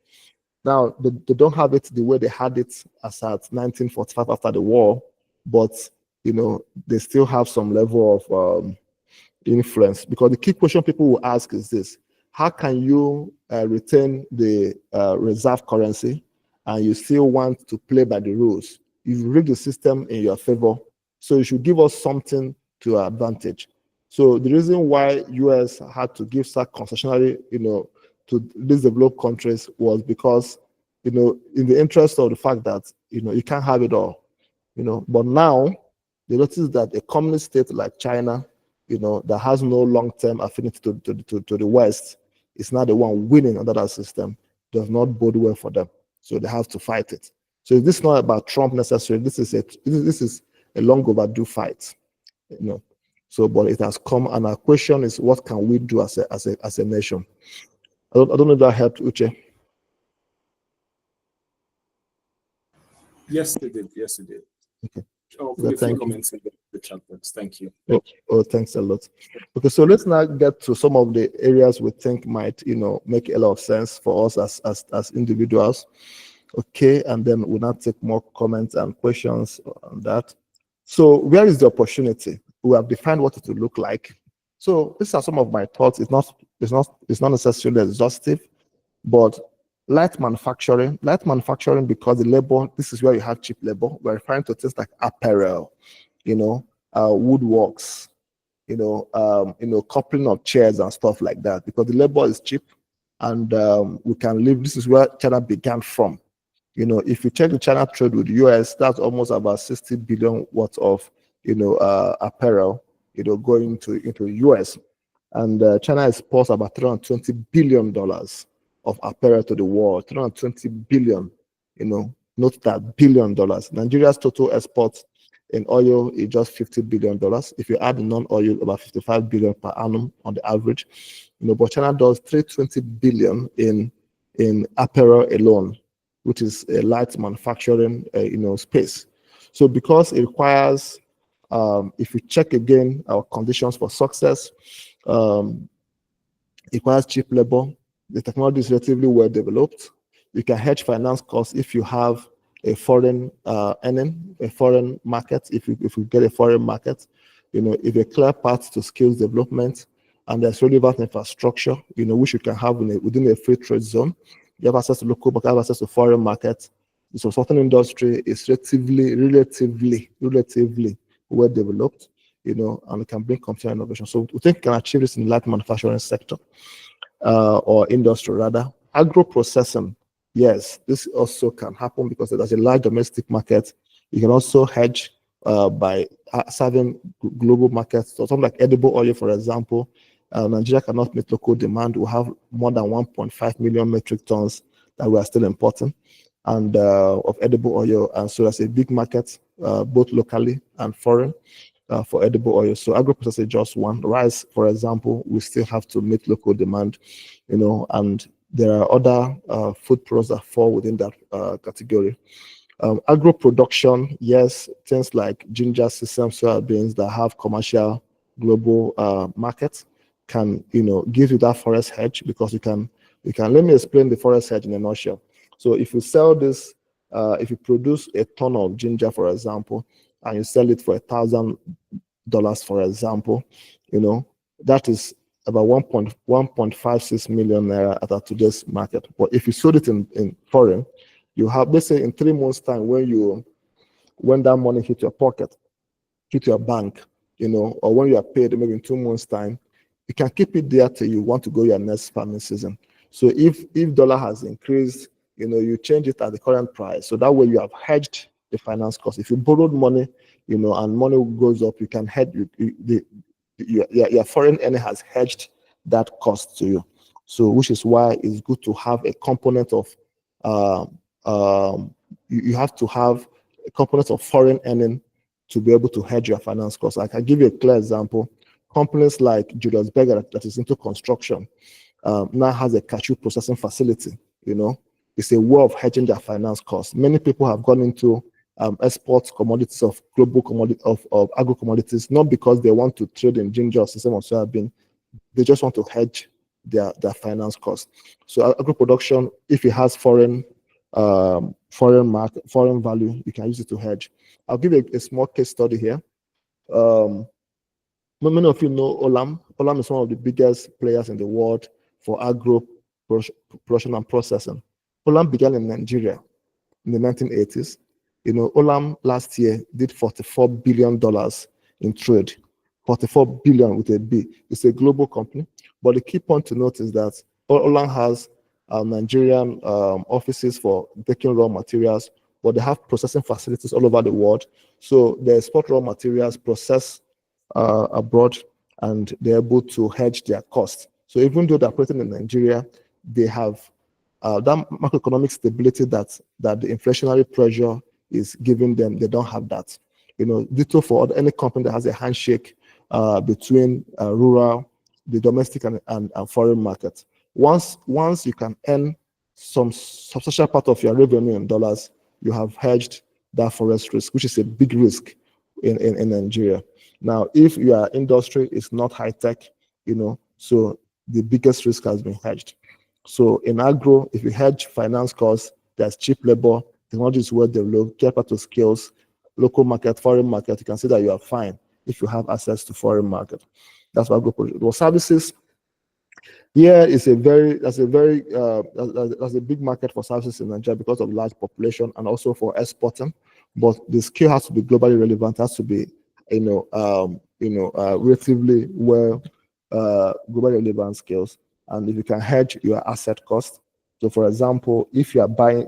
Now they don't have it the way they had it as at 1945 after the war, but they still have some level of influence. Because the key question people will ask is this: how can you retain the reserve currency and you still want to play by the rules? You've rigged the system in your favor, so you should give us something to our advantage. So the reason why US had to give such concessionary, to these developed countries was because, in the interest of the fact that, you can't have it all, But now they notice that a communist state like China, that has no long-term affinity to the West, is now the one winning under that system, does not bode well for them. So they have to fight it. So this is not about Trump necessarily. This is a long overdue fight, So, but it has come, and our question is, what can we do as a nation? I don't know if that helped, Uche. Yes, it did. Yes, it did. Okay. Oh, put a few comments in the chat box. Thank you. Oh, thanks a lot. Okay, so let's now get to some of the areas we think might, make a lot of sense for us as individuals. Okay, and then we'll now take more comments and questions on that. So where is the opportunity? We have defined what it will look like. So these are some of my thoughts. It's not necessarily exhaustive, but light manufacturing, because the labor, this is where you have cheap labor. We're referring to things like apparel, woodworks, coupling of chairs and stuff like that, because the labor is cheap, and we can live. This is where China began from. If you check the China trade with the US, that's almost about 60 billion worth of, apparel, going into US. And China exports about $320 billion of apparel to the world. 320 billion, note that, $billion. Nigeria's total exports in oil is just $50 billion. If you add the non-oil, about 55 billion per annum on the average. But China does 320 billion in apparel alone, which is a light manufacturing, space. So because it requires, if you check again our conditions for success, it requires cheap labor. The technology is relatively well developed. You can hedge finance costs if you have a foreign earning, a foreign market. If you get a foreign market, if a clear path to skills development, and there's relevant infrastructure, which you can have within a free trade zone. You have access to local market, have access to foreign market. So certain industry is relatively well developed, and it can bring competitive innovation. So we think we can achieve this in the light manufacturing sector, or industry rather. Agro processing, yes, this also can happen because there's a large domestic market. You can also hedge by serving global markets. So something like edible oil, for example. Nigeria cannot meet local demand. We have more than 1.5 million metric tons that we are still importing, and of edible oil. And so there's a big market, both locally and foreign, for edible oil. So agro-processing is just one. Rice, for example, we still have to meet local demand, and there are other food products that fall within that category. Agro production, yes, things like ginger, sesame, soya beans that have commercial global markets. can give you that forex hedge, because you can let me explain the forex hedge in a nutshell. So if you sell this, if you produce a ton of ginger, for example, and you sell it for $1,000, for example, that is about 1.56 million naira at today's market. But if you sold it in foreign, you have, let's say, in 3 months' time, when that money hit your pocket, hit your bank, or when you are paid, maybe in 2 months' time, you can keep it there till you want to go your next farming season. So if dollar has increased, you change it at the current price. So that way you have hedged the finance cost. If you borrowed money, and money goes up, you can hedge your foreign earning has hedged that cost to you. So which is why it's good to have a component of you have to have a component of foreign earning to be able to hedge your finance costs. I can give you a clear example. Companies like Julius Berger, that is into construction, now has a cashew processing facility. It's a way of hedging their finance costs. Many people have gone into export commodities of global commodity of agro commodities, not because they want to trade in ginger or sesame or soybean. They just want to hedge their finance costs. So agro production, if it has foreign value, you can use it to hedge. I'll give you a small case study here. Many of you know Olam. Olam is one of the biggest players in the world for agro production and processing. Olam began in Nigeria in the 1980s. Olam last year did $44 billion in trade. 44 billion with a B. It's a global company. But the key point to note is that Olam has Nigerian offices for taking raw materials, but they have processing facilities all over the world. So they export raw materials, process abroad, and they're able to hedge their costs. So even though they're operating in Nigeria, they have that macroeconomic stability that the inflationary pressure is giving them. They don't have that. Ditto for any company that has a handshake between the domestic and foreign market. Once you can earn some substantial part of your revenue in dollars, you have hedged that forex risk, which is a big risk in Nigeria. Now, if your industry is not high tech, so the biggest risk has been hedged. So in agro, if you hedge finance costs, there's cheap labor, technology is well developed, capital skills, local market, foreign market, you can see that you are fine if you have access to foreign market. That's what agro produce. Well, services, yeah, that's a big market for services in Nigeria because of large population and also for exporting. But the skill has to be globally relevant, has to be relatively well globally relevant skills. And if you can hedge your asset cost. So for example, if you are buying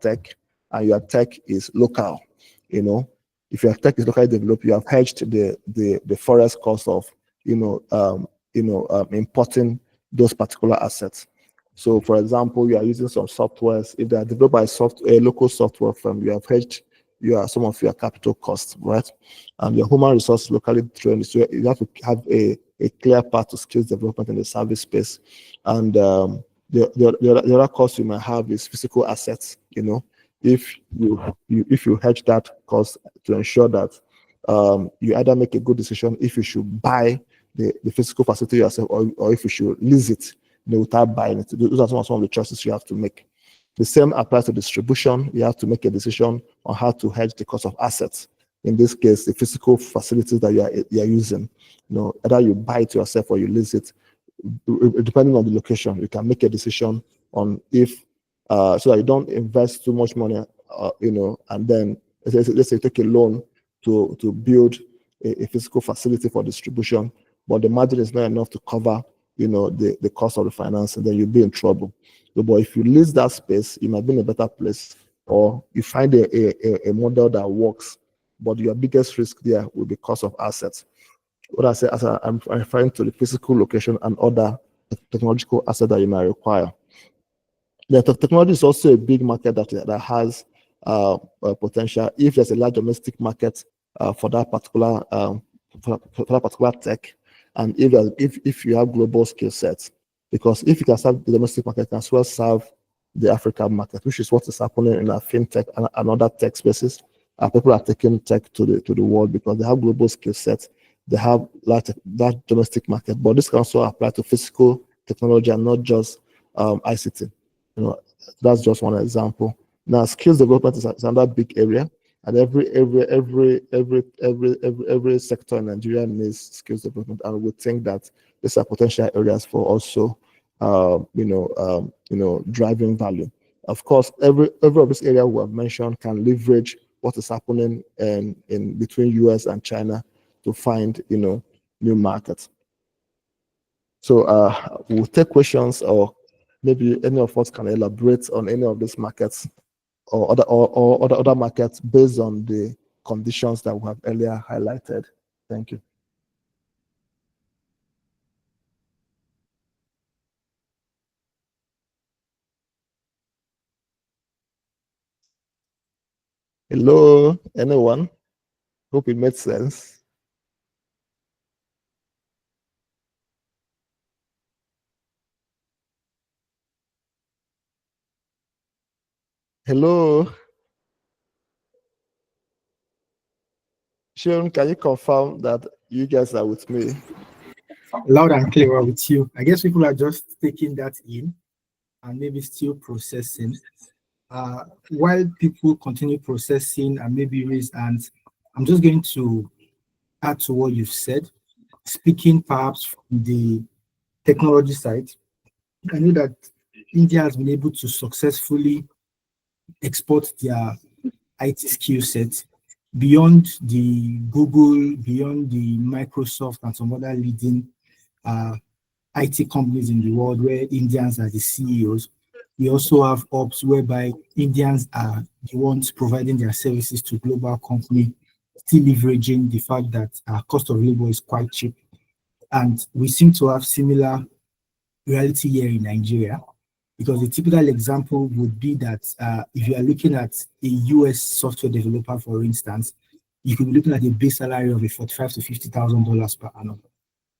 tech and your tech is local, if your tech is locally developed, you have hedged the forex cost of importing those particular assets. So for example, you are using some softwares. If they are developed by a local software firm, you have hedged some of your capital costs, right? And your human resource locally trained. So you have to have a clear path to skills development in the service space. And the other cost you might have is physical assets. If you hedge that cost to ensure that you either make a good decision if you should buy the physical facility yourself or if you should lease it without buying it. Those are some of the choices you have to make. The same applies to distribution. You have to make a decision on how to hedge the cost of assets. In this case, the physical facilities that you are using. Either you buy it yourself or you lease it. Depending on the location, you can make a decision on if so that you don't invest too much money, and then let's say take a loan to build a physical facility for distribution, but the margin is not enough to cover the cost of the finance, and then you'll be in trouble. But if you lease that space, you might be in a better place, or you find a model that works, but your biggest risk there will be cost of assets. What I say, I'm referring to the physical location and other technological assets that you might require. The technology is also a big market that has potential. If there's a large domestic market for that particular tech, and if you have global skill sets, because if you can serve the domestic market, you can as well serve the African market, which is what is happening in our fintech and other tech spaces. People are taking tech to the world because they have global skill sets they have that domestic market. But this can also apply to physical technology and not just ICT. That's just one example. Now, skills development is another big area, and every sector in Nigeria needs skills development, and we think that these are potential areas for also, driving value. Of course, every of this area we have mentioned can leverage what is happening in between US and China to find, new markets. So we'll take questions, or maybe any of us can elaborate on any of these markets or other markets based on the conditions that we have earlier highlighted. Thank you. Hello, anyone? Hope it made sense. Hello. Sharon, can you confirm that you guys are with me? Loud and clear with you. I guess people are just taking that in and maybe still processing. While people continue processing and maybe raise hands, I'm just going to add to what you've said, speaking perhaps from the technology side. I know that India has been able to successfully export their IT skill set beyond the Google, beyond the Microsoft, and some other leading IT companies in the world where Indians are the CEOs. We also have hubs whereby Indians are the ones providing their services to global companies, still leveraging the fact that our cost of labor is quite cheap. And we seem to have similar reality here in Nigeria, because a typical example would be that if you are looking at a US software developer, for instance, you could be looking at a base salary of $45,000 to $50,000 per annum.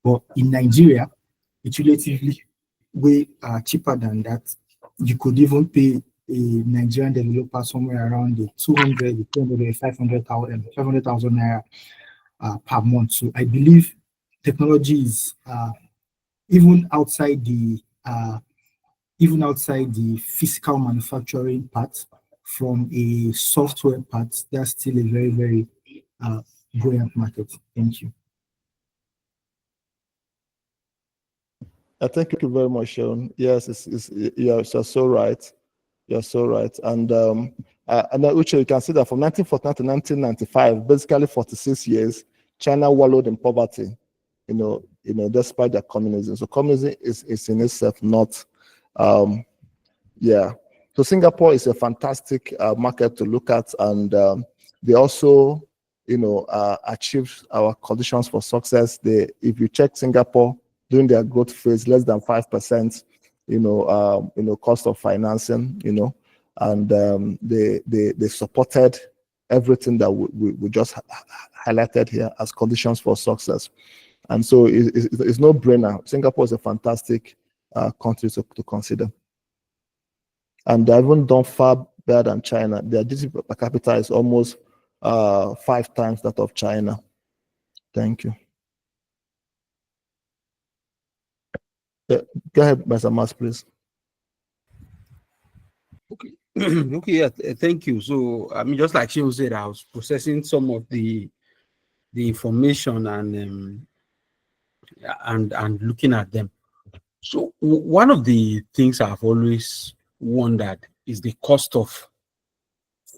But in Nigeria, it's relatively way cheaper than that. You could even pay a Nigerian developer somewhere around the 200, 300, 500,000 naira per month. So I believe technology is even outside the physical manufacturing part, from a software part, that's still a very, very buoyant market. Thank you. Thank you very much, Sharon. Yes, you're so right. You're so right. And Uche, you can see that from 1949 to 1995, basically 46 years, China wallowed in poverty, despite their communism. So communism is in itself not, So Singapore is a fantastic market to look at, and they also, achieved our conditions for success. If you check Singapore during their growth phase, less than 5%, cost of financing, and they supported everything that we just highlighted here as conditions for success. And so it's no brainer. Singapore is a fantastic country to consider. And they haven't done far better than China. Their GDP per capita is almost 5 times that of China. Thank you. Go ahead, Mr. Mas, please. Okay. Okay, yeah, thank you. So, I mean, just like she said, I was processing some of the information and looking at them. So, one of the things I've always wondered is the cost of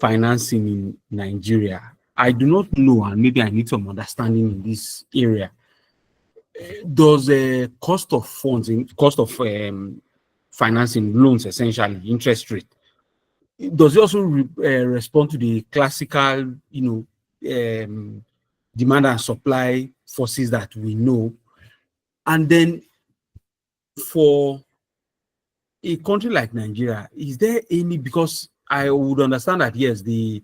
financing in Nigeria. I do not know, and maybe I need some understanding in this area. Does the cost of funds, financing loans, essentially interest rate, does it also respond to the classical, demand and supply forces that we know? And then for a country like Nigeria, is there any, because I would understand that yes, the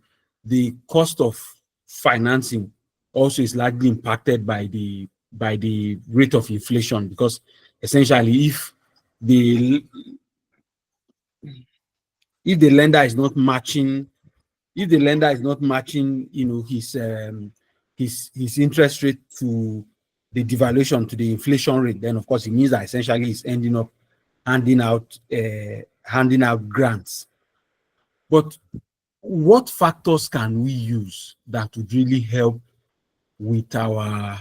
cost of financing also is largely impacted by the rate of inflation, because essentially if the lender is not matching, his interest rate to the devaluation to the inflation rate, then of course it means that essentially it's ending up handing out grants. But what factors can we use that would really help with our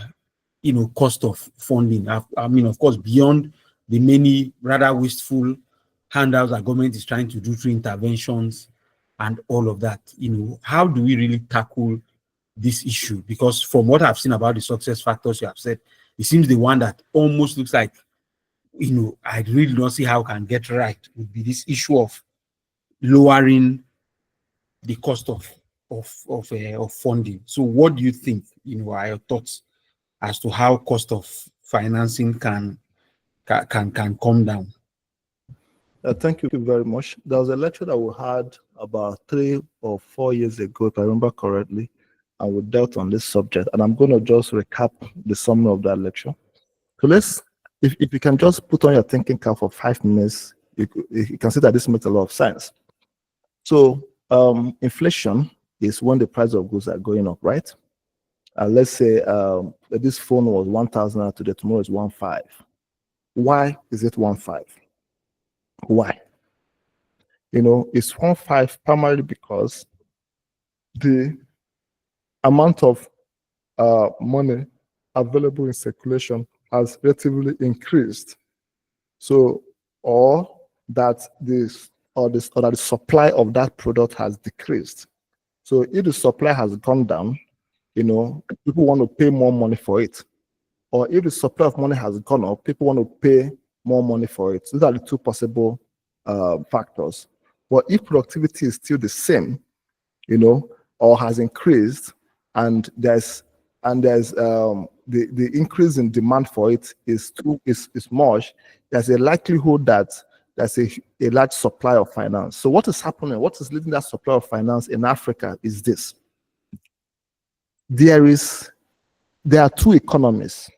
cost of funding? I mean, of course, beyond the many rather wasteful handouts that government is trying to do through interventions and all of that, how do we really tackle this issue? Because from what I've seen about the success factors you have said, it seems the one that almost looks like, I really don't see how can get right would be this issue of lowering the cost of funding. So what do you think, are your thoughts as to how cost of financing can come down? Thank you very much. There was a lecture that we had about 3 or 4 years ago, if I remember correctly, and we dealt on this subject. And I'm going to just recap the summary of that lecture. So if you can just put on your thinking cap for 5 minutes, you can see that this makes a lot of sense. So inflation is when the price of goods are going up, right? Let's say this phone was 1,000 today, tomorrow is 1,500. Why is it 1,500? Why? It's 1,500 primarily because the amount of money available in circulation has relatively increased. So, or that the supply of that product has decreased. So if the supply has gone down, people want to pay more money for it. Or if the supply of money has gone up, people want to pay more money for it. These are the two possible factors. But if productivity is still the same, or has increased, and there's the increase in demand for it is much, there's a likelihood that there's a large supply of finance. So what is happening? What is leading that supply of finance in Africa is this. There are two economies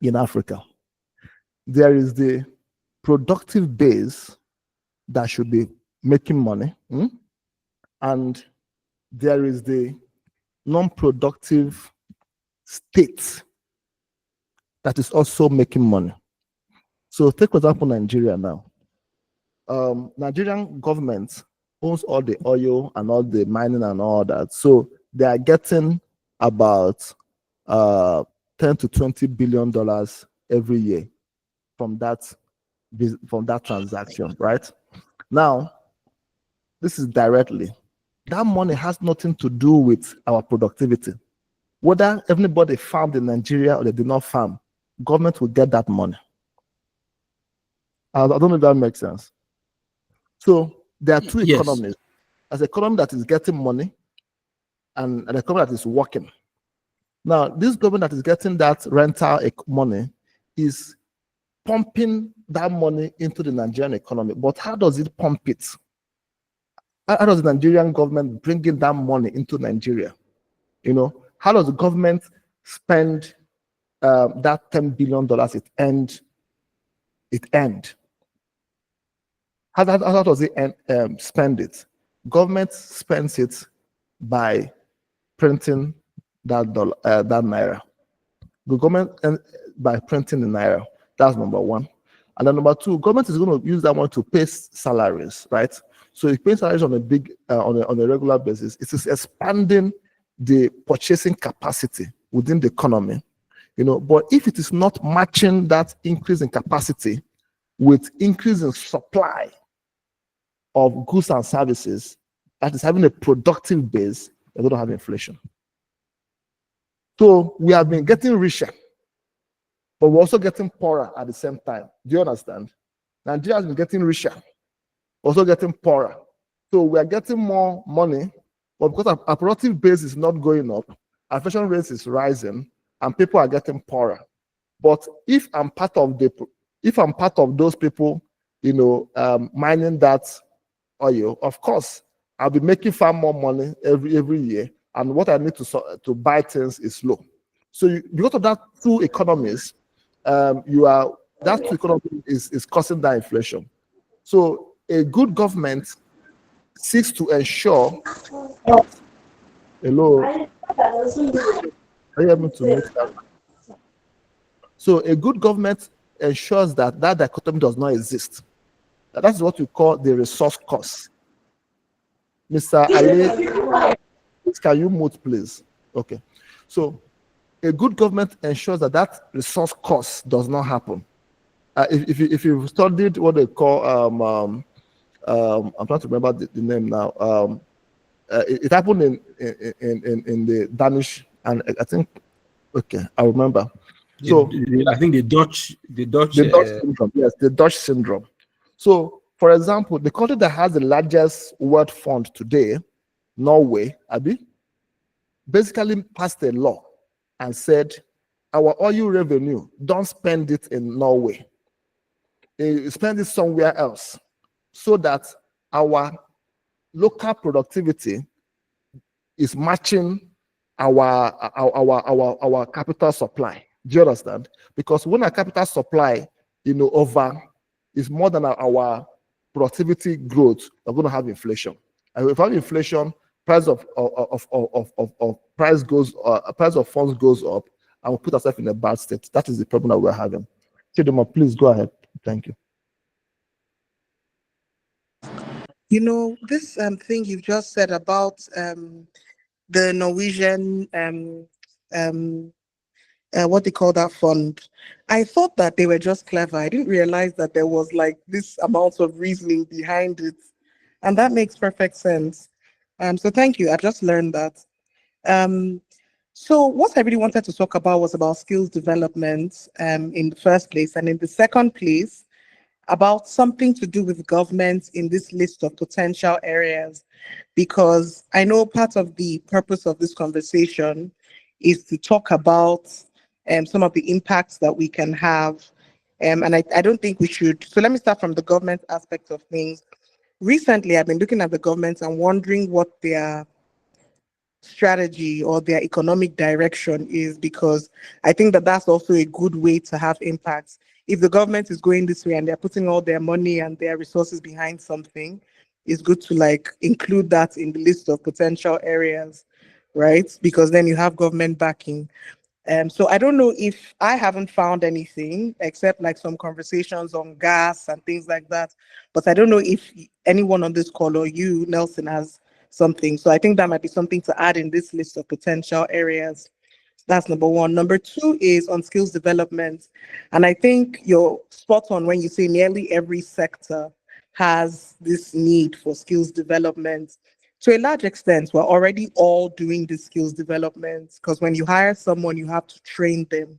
in Africa. There is the productive base that should be making money, and there is the non-productive state that is also making money. So take, for example, Nigeria now. Nigerian government owns all the oil and all the mining and all that. So they are getting about $10 to $20 billion every year from that transaction, right? Now, this is directly. That money has nothing to do with our productivity. Whether everybody farmed in Nigeria or they did not farm, government will get that money. I don't know if that makes sense. So there are two economies. There's an economy that is getting money and an economy that is working. Now, this government that is getting that rental money is pumping that money into the Nigerian economy. But how does it pump it? How does the Nigerian government bring in that money into Nigeria? How does the government spend that $10 billion it end? How does it spend it? Government spends it by printing that naira. The government by printing the naira. That's number one. And then number two, government is going to use that money to pay salaries, right? So it pays salaries on a regular basis. It is expanding the purchasing capacity within the economy, But if it is not matching that increase in capacity with increase in supply of goods and services, that is having a productive base, you're going to have inflation. So we have been getting richer, but we're also getting poorer at the same time. Do you understand? Nigeria has been getting richer, also getting poorer. So we are getting more money, but because our productive base is not going up, our inflation rate is rising, and people are getting poorer. But if I'm part of those people, mining that oil, of course, I'll be making far more money every year, and what I need to buy things is low. So because of that two economies, that two economies is causing that inflation. So a good government seeks to ensure. Hello. Are you able to mute that? So a good government ensures that that dichotomy does not exist. That's what we call the resource cost. Mr. Ali, can you mute, please? Okay. So a good government ensures that that resource cost does not happen. If you've studied what they call, I'm trying to remember the name now. It happened in the Danish, and I think, okay, I remember. So I think the Dutch syndrome, yes, the Dutch syndrome. So, for example, the country that has the largest world fund today, Norway, Abi, basically passed a law and said, our oil revenue, don't spend it in Norway. Spend it somewhere else, so that our local productivity is matching our capital supply. Do you understand? Because when our capital supply, over is more than our productivity growth, we're going to have inflation. And if we have inflation, price of funds goes up, and we put ourselves in a bad state. That is the problem that we're having. Chidima, please go ahead. Thank you. This thing you've just said about the Norwegian what they call that fund, I thought that they were just clever. I didn't realize that there was like this amount of reasoning behind it, and that makes perfect sense. So thank you. I just learned that. So what I really wanted to talk about was about skills development in the first place, and in the second place, about something to do with government in this list of potential areas, because I know part of the purpose of this conversation is to talk about some of the impacts that we can have. And I don't think we should. So let me start from the government aspect of things. Recently, I've been looking at the government and wondering what their strategy or their economic direction is, because I think that that's also a good way to have impacts. If the government is going this way and they're putting all their money and their resources behind something, it's good to like include that in the list of potential areas, right? Because then you have government backing. So I don't know if I haven't found anything except like some conversations on gas and things like that. But I don't know if anyone on this call or you, Nelson, has something. So I think that might be something to add in this list of potential areas. That's number one. Number two is on skills development. And I think you're spot on when you say nearly every sector has this need for skills development. To a large extent, we're already all doing the skills development, because when you hire someone, you have to train them.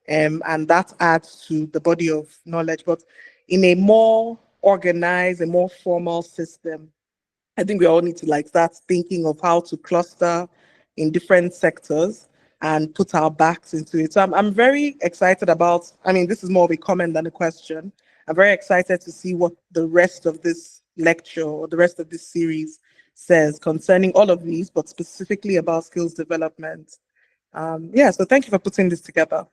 And that adds to the body of knowledge. But in a more organized, a more formal system, I think we all need to like start thinking of how to cluster in different sectors and put our backs into it. So I'm very excited about, I mean, this is more of a comment than a question. I'm very excited to see what the rest of this lecture or the rest of this series says concerning all of these, but specifically about skills development. So thank you for putting this together.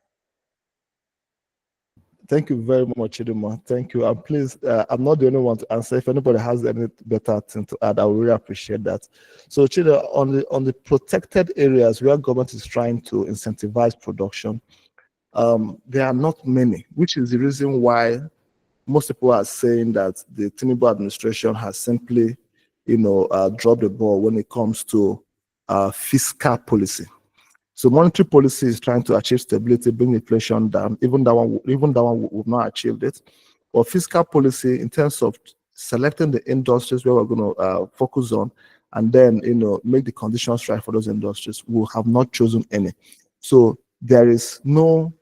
Thank you very much, Chidima. Thank you. And please, I'm not the only one to answer. If anybody has any better thing to add, I would really appreciate that. So, Chidima, on the protected areas where government is trying to incentivize production, there are not many, which is the reason why most people are saying that the Tinubu administration has simply, dropped the ball when it comes to fiscal policy. So monetary policy is trying to achieve stability, bring inflation down. Even that one we've not achieved it. But fiscal policy, in terms of selecting the industries where we're going to focus on, and then make the conditions right for those industries, we have not chosen any. So there is no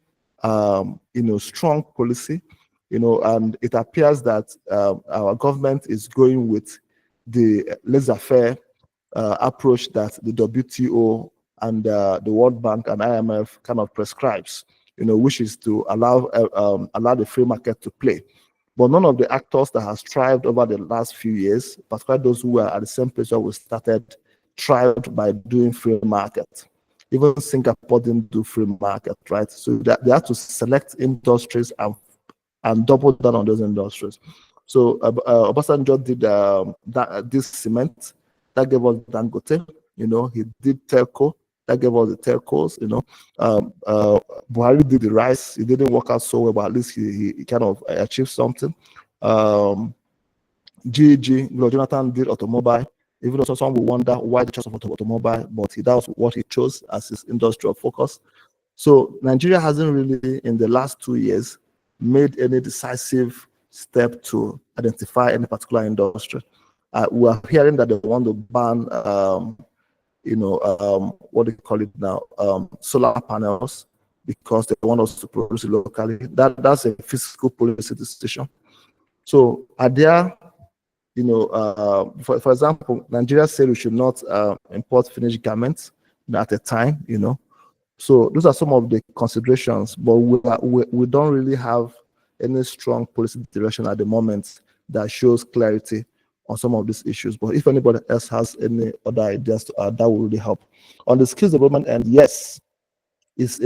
strong policy, and it appears that our government is going with the laissez-faire approach that the WTO and the World Bank and IMF kind of prescribes, which is to allow the free market to play. But none of the actors that has thrived over the last few years, particularly those who were at the same place where we started, thrived by doing free market. Even Singapore didn't do free market, right? So they have to select industries and double down on those industries. So Obasanjo did this cement that gave us Dangote. He did telco that gave us the telcos. Buhari did the rice. It didn't work out so well, but at least he kind of achieved something. GEG, Jonathan did automobile. Even though some will wonder why the choice of automobile, but that was what he chose as his industrial focus. So Nigeria hasn't really, in the last 2 years, made any decisive step to identify any particular industry. We are hearing that they want to ban, what do you call it now, solar panels, because they want us to produce it locally. That's a fiscal policy decision. So are there, for example, Nigeria said we should not import finished garments at a time, So those are some of the considerations, but we don't really have any strong policy direction at the moment that shows clarity on some of these issues. But if anybody else has any other ideas to add, that will really help. On the skills development end, yes, it's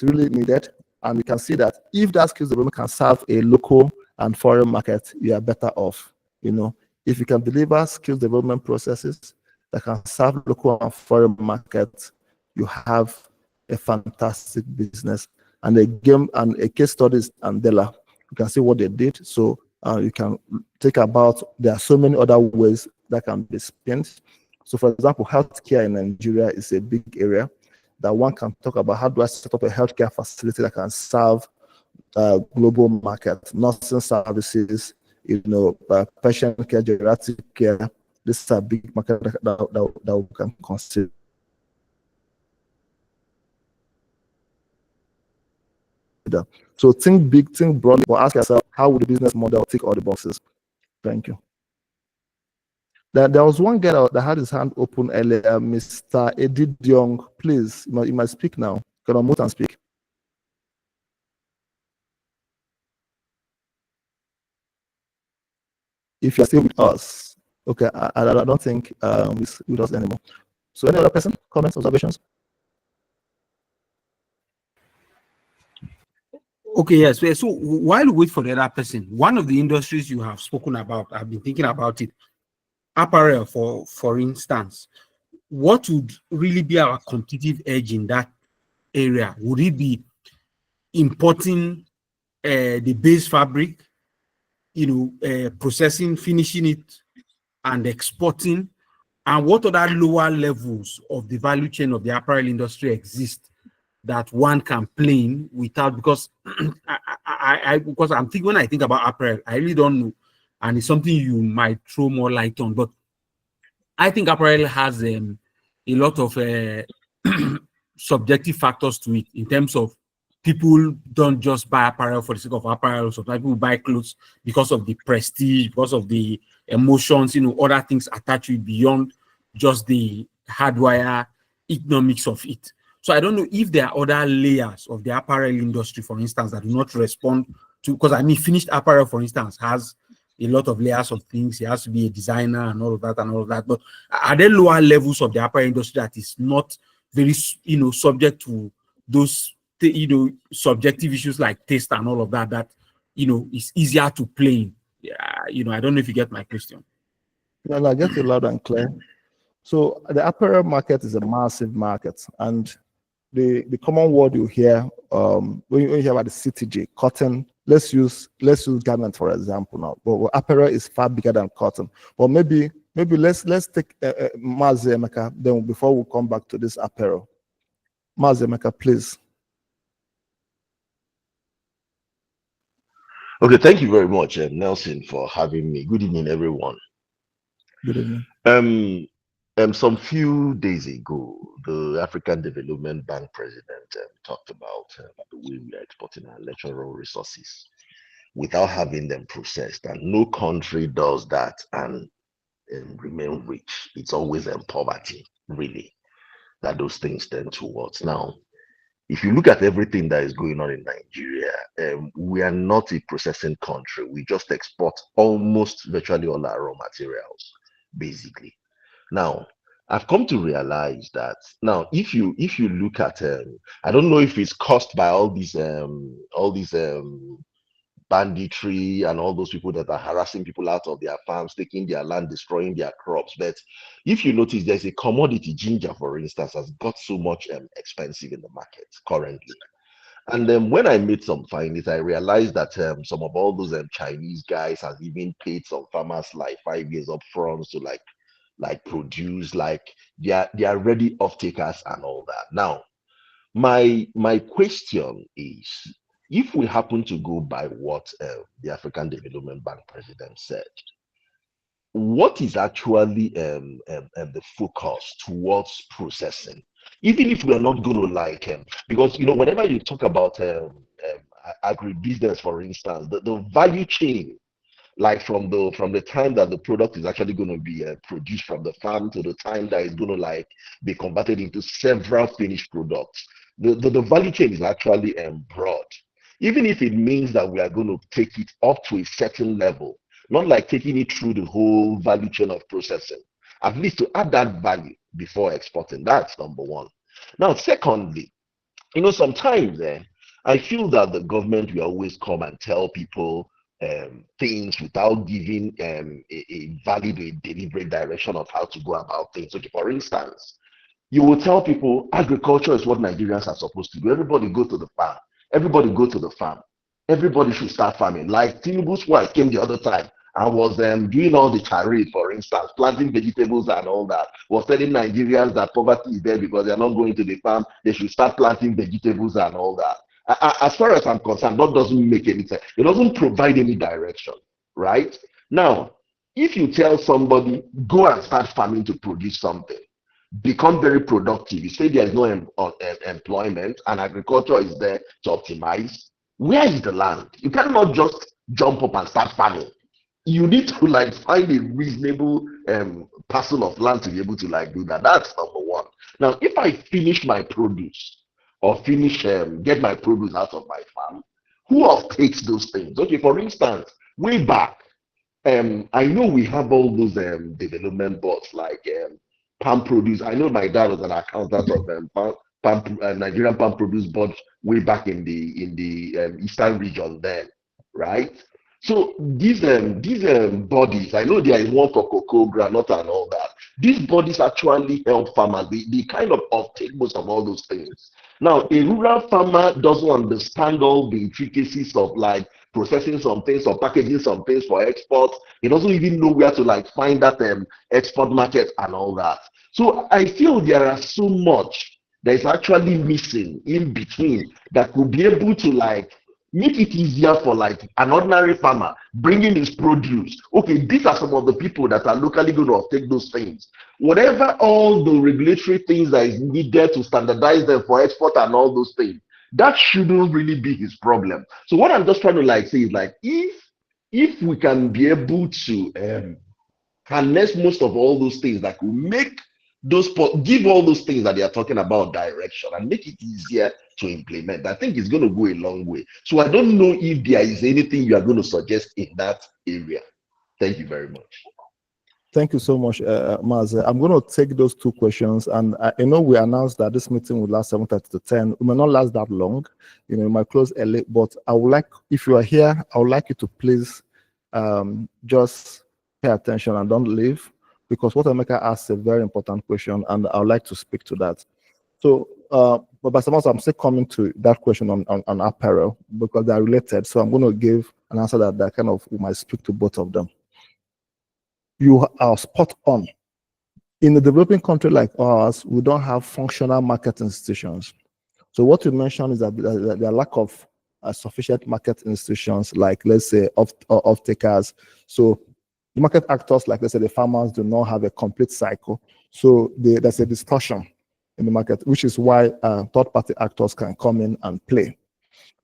really needed. And we can see that if that skills development can serve a local and foreign market, you are better off. If you can deliver skills development processes that can serve local and foreign markets, you have a fantastic business. And a case study is Andela. You can see what they did. So you can think about, there are so many other ways that can be spent. So for example, healthcare in Nigeria is a big area that one can talk about. How do I set up a healthcare facility that can serve global market, nursing services, patient care, geriatric care. This is a big market that we can consider. So think big, think broadly, but ask yourself, how would the business model tick all the boxes? Thank you. There was one guy that had his hand open earlier, Mr. Edith Young. Please, you might speak now. Can I mute and speak? If you're still with us, okay, I don't think he's with us anymore. So any other person, comments, observations? Okay, yes. So while we wait for the other person, one of the industries you have spoken about, I've been thinking about it, apparel, for instance. What would really be our competitive edge in that area? Would it be importing the base fabric, processing, finishing it, and exporting? And what other lower levels of the value chain of the apparel industry exist that one can play in without? Because because I'm thinking, when I think about apparel, I really don't know, and it's something you might throw more light on. But I think apparel has a lot of subjective factors to it, in terms of people don't just buy apparel for the sake of apparel. Sometimes people buy clothes because of the prestige, because of the emotions, other things attached to it beyond just the hardware economics of it. So I don't know if there are other layers of the apparel industry, for instance, that do not respond to, because finished apparel, for instance, has a lot of layers of things. He has to be a designer and all of that. But are there lower levels of the apparel industry that is not very, subject to those, subjective issues like taste and all of that, is easier to play in? Yeah, I don't know if you get my question. No, I get it loud and clear. So the apparel market is a massive market, and the common word you hear when you hear about the CTG, cotton. Let's use garment for example now. But apparel is far bigger than cotton. But maybe let's take Mazi Emeka, then before we come back to this apparel. Mazi Emeka, please. Okay, thank you very much, Nelson, for having me. Good evening, everyone. Good evening. Some few days ago, the African Development Bank president talked about the way we are exporting our natural resources without having them processed, and no country does that and remain rich. It's always poverty, really, that those things tend towards. Now, if you look at everything that is going on in Nigeria, we are not a processing country. We just export almost virtually all our raw materials, basically. Now, I've come to realize that now, if you look at, I don't know if it's caused by all these banditry and all those people that are harassing people out of their farms, taking their land, destroying their crops. But if you notice, there's a commodity, ginger, for instance, has got so much expensive in the market currently. And then when I made some findings, I realized that some of all those Chinese guys has even paid some farmers like 5 years up front to like produce, like they are ready off takers and all that. Now, my question is, if we happen to go by what the African Development Bank president said, what is actually the focus towards processing? Even if we are not going to like because whenever you talk about agribusiness, for instance, the value chain, like from the time that the product is actually going to be produced from the farm to the time that it's going to like be converted into several finished products, the value chain is actually broad. Even if it means that we are going to take it up to a certain level, not like taking it through the whole value chain of processing, at least to add that value before exporting. That's number one. Now, secondly, sometimes I feel that the government will always come and tell people things without giving a valid, a deliberate direction of how to go about things. Okay, for instance, you will tell people agriculture is what Nigerians are supposed to do. Everybody go to the farm. Everybody go to the farm. Everybody should start farming. Like Tinubu's wife came the other time and was doing all the charade, for instance, planting vegetables and all that, was telling Nigerians that poverty is there because they're not going to the farm. They should start planting vegetables and all that. As far as I'm concerned, that doesn't make any sense. It doesn't provide any direction, right? Now, if you tell somebody, go and start farming to produce something, become very productive, you say there is no employment and agriculture is there to optimize, where is the land? You cannot just jump up and start farming. You need to like find a reasonable parcel of land to be able to like do that. That's number one. Now, if I finish my produce or get my produce out of my farm, who takes those things? Okay, for instance, way back, I know we have all those development boards like palm produce. I know my dad was an accountant of Nigerian Palm Produce Board way back in the eastern region then, right? So these bodies, I know there is one for cocoa, granite, and all that. These bodies actually help farmers. They kind of uptake most of all those things. Now, a rural farmer doesn't understand all the intricacies of like processing some things or packaging some things for export. He doesn't even know where to like find that export market and all that. So I feel there are so much that is actually missing in between that could be able to like make it easier for like an ordinary farmer bringing his produce. Okay, these are some of the people that are locally going to take those things. Whatever all the regulatory things that is needed to standardize them for export and all those things, that shouldn't really be his problem. So what I'm just trying to like say is like if we can be able to harness most of all those things that will make give all those things that they are talking about direction and make it easier to implement, I think it's going to go a long way. So I don't know if there is anything you are going to suggest in that area. Thank you very much. Thank you so much, Maz. I'm going to take those two questions, and I know we announced that this meeting will last 7:30 to 10. It may not last that long, it might close early, but I would like, if you are here, I would like you to please just pay attention and don't leave, because what Emeka asked a very important question, and I would like to speak to that. So, but by some I'm still coming to that question on apparel because they are related. So I'm going to give an answer that kind of might speak to both of them. You are spot on. In a developing country like ours, we don't have functional market institutions. So what you mentioned is that there are lack of sufficient market institutions, like let's say off-takers. So the market actors, like let's say the farmers, do not have a complete cycle. So there's a distortion in the market, which is why third-party actors can come in and play.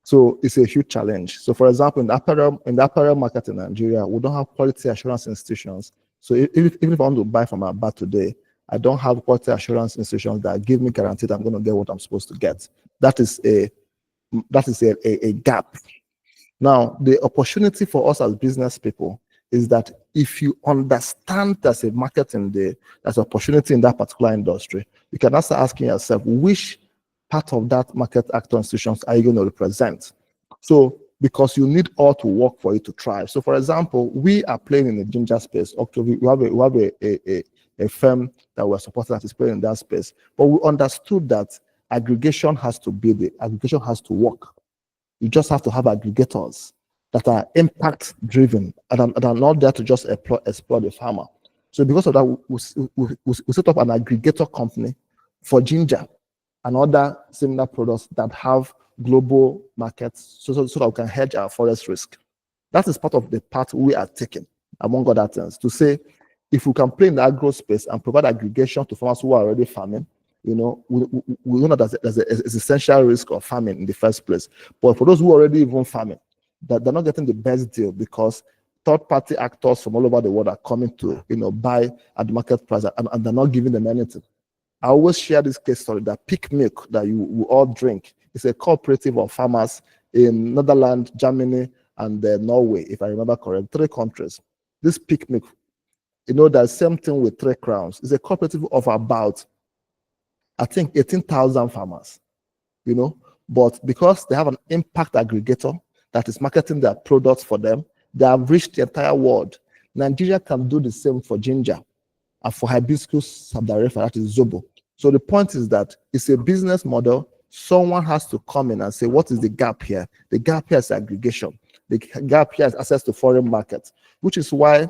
So it's a huge challenge. So for example, in the apparel market in Nigeria, we don't have quality assurance institutions. So even if I want to buy from Aba today, I don't have quality assurance institutions that give me guarantee that I'm going to get what I'm supposed to get. That is a gap. Now, the opportunity for us as business people is that if you understand there's a market there's opportunity in that particular industry, you can also ask yourself, which part of that market actor institutions are you going to represent? So because you need all to work for it to thrive. So, for example, we are playing in the ginger space. We have a firm that we're supporting that is playing in that space. But we understood that aggregation has to be aggregation has to work. You just have to have aggregators that are impact driven and are not there to just exploit the farmer. So because of that, we set up an aggregator company for ginger and other similar products that have global markets so that we can hedge our forest risk. That is part of the path we are taking, among other things, to say if we can play in the agro space and provide aggregation to farmers who are already farming, we know that there's an essential risk of farming in the first place. But for those who are already even farming, that they're not getting the best deal because third-party actors from all over the world are coming to buy at the market price and they're not giving them anything. I always share this case story that Peak Milk that you all drink is a cooperative of farmers in Netherlands, Germany, and Norway, if I remember correct, 3 countries. This Peak Milk, the same thing with 3 Crowns. It's a cooperative of about, I think, 18,000 farmers, but because they have an impact aggregator that is marketing their products for them, they have reached the entire world. Nigeria can do the same for ginger and for hibiscus sabdariffa, that is Zobo. So the point is that it's a business model. Someone has to come in and say, what is the gap here? The gap here is aggregation. The gap here is access to foreign markets, which is why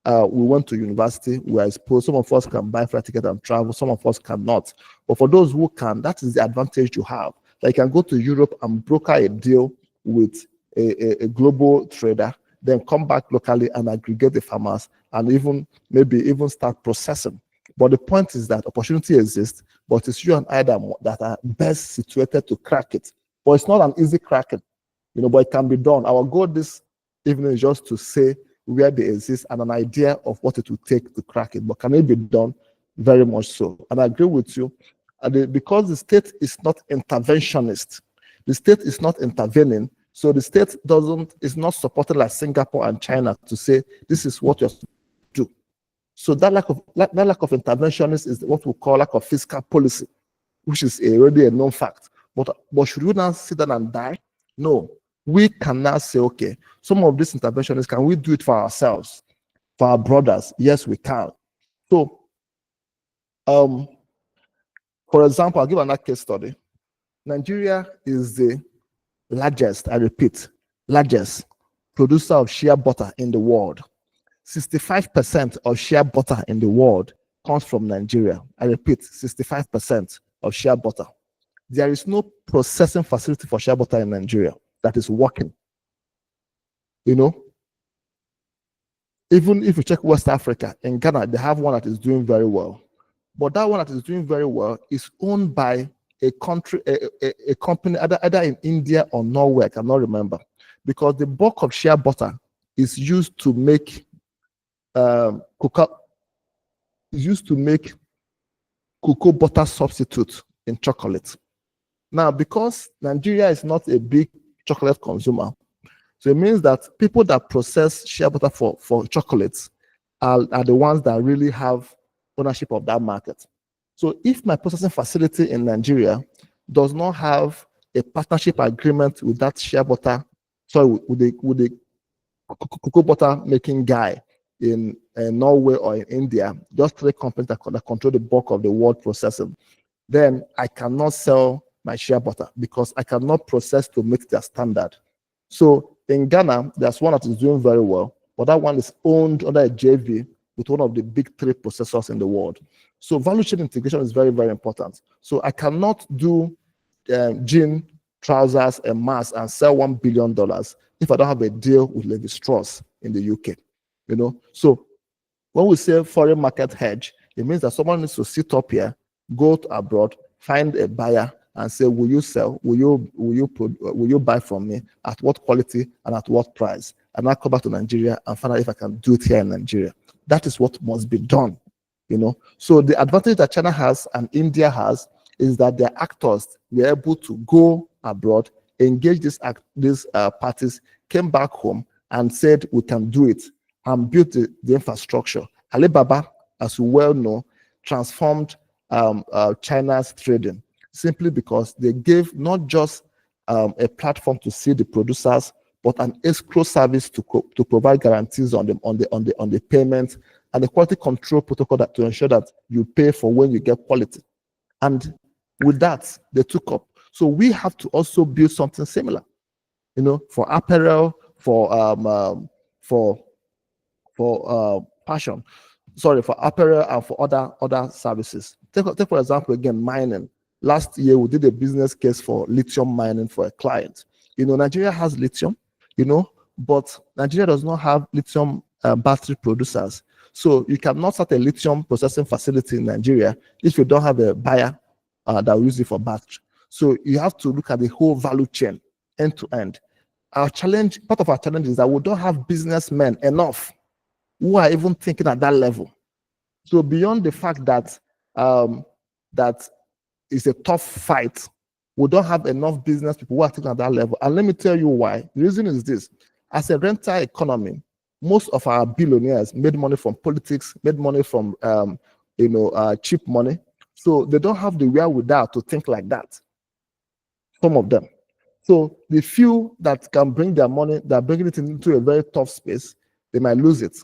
we went to university. We are exposed. Some of us can buy flight ticket and travel. Some of us cannot. But for those who can, that is the advantage you have. Like you can go to Europe and broker a deal with a global trader, then come back locally and aggregate the farmers and maybe even start processing. But the point is that opportunity exists, but it's you and I that are best situated to crack it. But it's not an easy cracking, but it can be done. Our goal this evening is just to say where they exist and an idea of what it will take to crack it. But can it be done? Very much so. And I agree with you. And because the state is not interventionist, the state is not intervening, so the state is not supported like Singapore and China to say this is what you're supposed to do. So that lack of interventionist is what we call lack of fiscal policy, which is already a known fact. But should we now sit down and die? No. We can now say, okay, some of these interventionists, can we do it for ourselves, for our brothers? Yes, we can. So, for example, I'll give another case study. Nigeria is the largest, I repeat, largest producer of shea butter in the world. 65% of shea butter in the world comes from Nigeria. I repeat, 65% of shea butter. There is no processing facility for shea butter in Nigeria that is working. Even if you check West Africa, in Ghana, they have one that is doing very well. But that one that is doing very well is owned by a company either in India or Norway, I cannot remember. Because the bulk of shea butter is used to make cocoa butter substitute in chocolate. Now, because Nigeria is not a big chocolate consumer, so it means that people that process shea butter for chocolates are the ones that really have ownership of that market. So if my processing facility in Nigeria does not have a partnership agreement with that shea butter, with the cocoa butter making guy in Norway or in India, just 3 companies that control the bulk of the world processing, then I cannot sell my shea butter because I cannot process to meet their standard. So in Ghana, there's one that is doing very well, but that one is owned under a JV with one of the big 3 processors in the world. So value chain integration is very, very important. So I cannot do jean, trousers, and masks and sell $1 billion if I don't have a deal with Levi Strauss in the UK. So when we say foreign market hedge, it means that someone needs to sit up here, go to abroad, find a buyer, and say, will you sell? Will you buy from me? At what quality and at what price? And I'll come back to Nigeria and find out if I can do it here in Nigeria. That is what must be done. So the advantage that China has and India has is that their actors were able to go abroad, engage these parties, came back home and said, we can do it, and built the infrastructure. Alibaba, as we well know, transformed China's trading simply because they gave not just a platform to see the producers, but an escrow service to provide guarantees on the payment, and a quality control protocol to ensure that you pay for when you get quality. And with that, they took up. So we have to also build something similar, for apparel, for fashion, for apparel and for other services. Take for example again, mining. Last year we did a business case for lithium mining for a client. Nigeria has lithium, but Nigeria does not have lithium battery producers. So you cannot start a lithium processing facility in Nigeria if you don't have a buyer that will use it for battery. So you have to look at the whole value chain, end to end. Part of our challenge is that we don't have businessmen enough who are even thinking at that level. So beyond the fact that that is a tough fight, we don't have enough business people who are thinking at that level. And let me tell you why. The reason is this: as a rental economy, most of our billionaires made money from politics, made money from cheap money. So they don't have the wherewithal to think like that. Some of them. So the few that can bring their money, that bring it into a very tough space, they might lose it.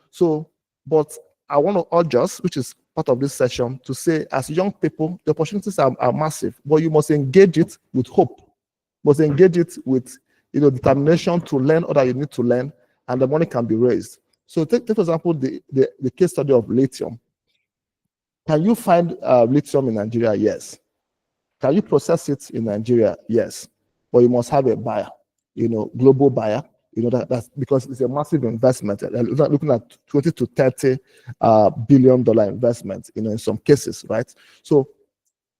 So, but I want to urge us, which is part of this session, to say, as young people, the opportunities are massive, but you must engage it with hope. You must engage it with determination to learn all that you need to learn, and the money can be raised. So take for example, the case study of lithium. Can you find lithium in Nigeria? Yes. Can you process it in Nigeria? Yes. But you must have a buyer, global buyer. That's because it's a massive investment. Looking at 20 to 30 billion dollar investment, in some cases, right? So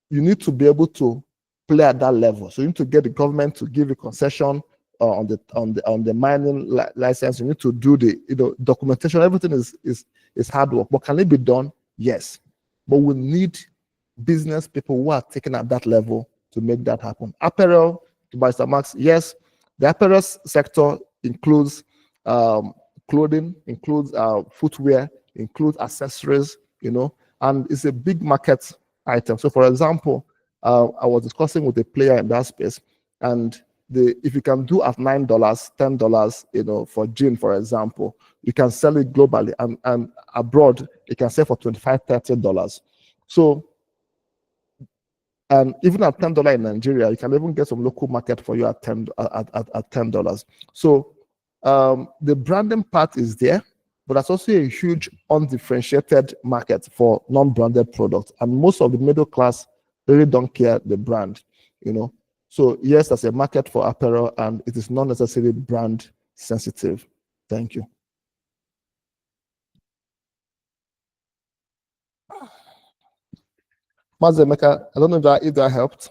you need to be able to play at that level. So you need to get the government to give a concession on the mining license. You need to do the documentation. Everything is hard work. But can it be done? Yes. But we need business people who are taking at that level to make that happen. Apparel, to buy some Max, yes. The apparel sector includes clothing, includes footwear, includes accessories, and it's a big market item. So for example, I was discussing with a player in that space, and if you can do at $9, $10, for jean, for example, you can sell it globally, and abroad, you can sell for $25, $30. So, and even at $10 in Nigeria, you can even get some local market for you at $10. So the branding part is there, but that's also a huge undifferentiated market for non-branded products. And most of the middle class really don't care the brand, So yes, there's a market for apparel, and it is not necessarily brand sensitive. Thank you. Mazemeka, I don't know if that helped.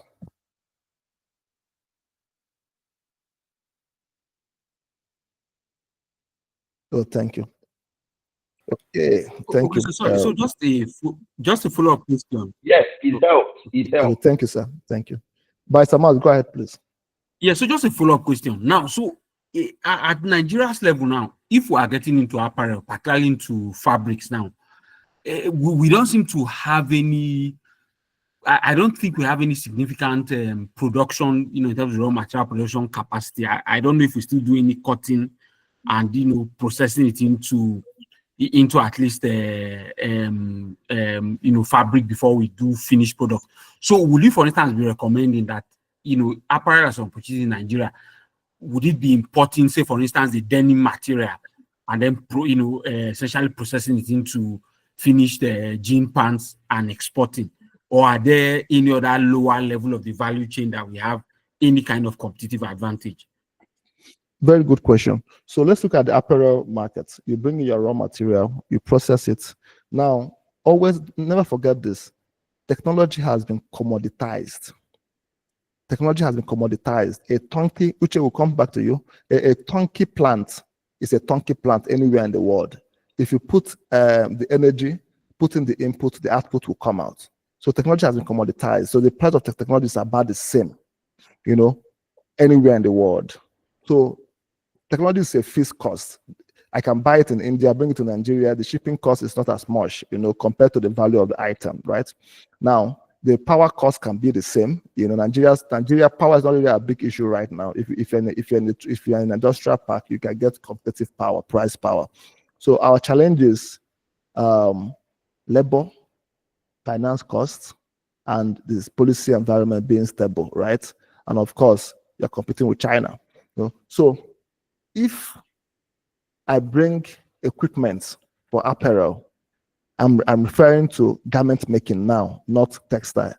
Oh, thank you. Okay, thank you. Sorry, so just a follow-up question. Yes, it helped. It helped. Okay, thank you, sir. Thank you. By Samal, go ahead, please. Yeah, so just a follow-up question. Now, so at Nigeria's level now, if we are getting into apparel, particularly into fabrics now, we don't seem to have any. I don't think we have any significant production, in terms of raw material production capacity. I don't know if we still do any cutting and processing it into at least fabric before we do finished product. So would you, for instance, be recommending that apparel as purchasing in Nigeria, would it be importing, say for instance, the denim material and then essentially processing it into finished jean pants and exporting? Or are there any other lower level of the value chain that we have any kind of competitive advantage? Very good question. So let's look at the apparel market. You bring in your raw material, you process it. Now, always never forget this. Technology has been commoditized. Technology has been commoditized. A turnkey, which will come back to you, a turnkey plant is a turnkey plant anywhere in the world. If you put the energy, put in the input, the output will come out. So technology has been commoditized. So the price of technology is about the same, anywhere in the world. So technology is a fixed cost. I can buy it in India, bring it to Nigeria. The shipping cost is not as much, compared to the value of the item, right? Now, the power cost can be the same. Nigeria power is not really a big issue right now. If you're in an industrial park, you can get competitive power, price power. So our challenge is labor, finance costs, and this policy environment being stable, right? And of course, you're competing with China. So if I bring equipment for apparel, I'm referring to garment making now, not textile.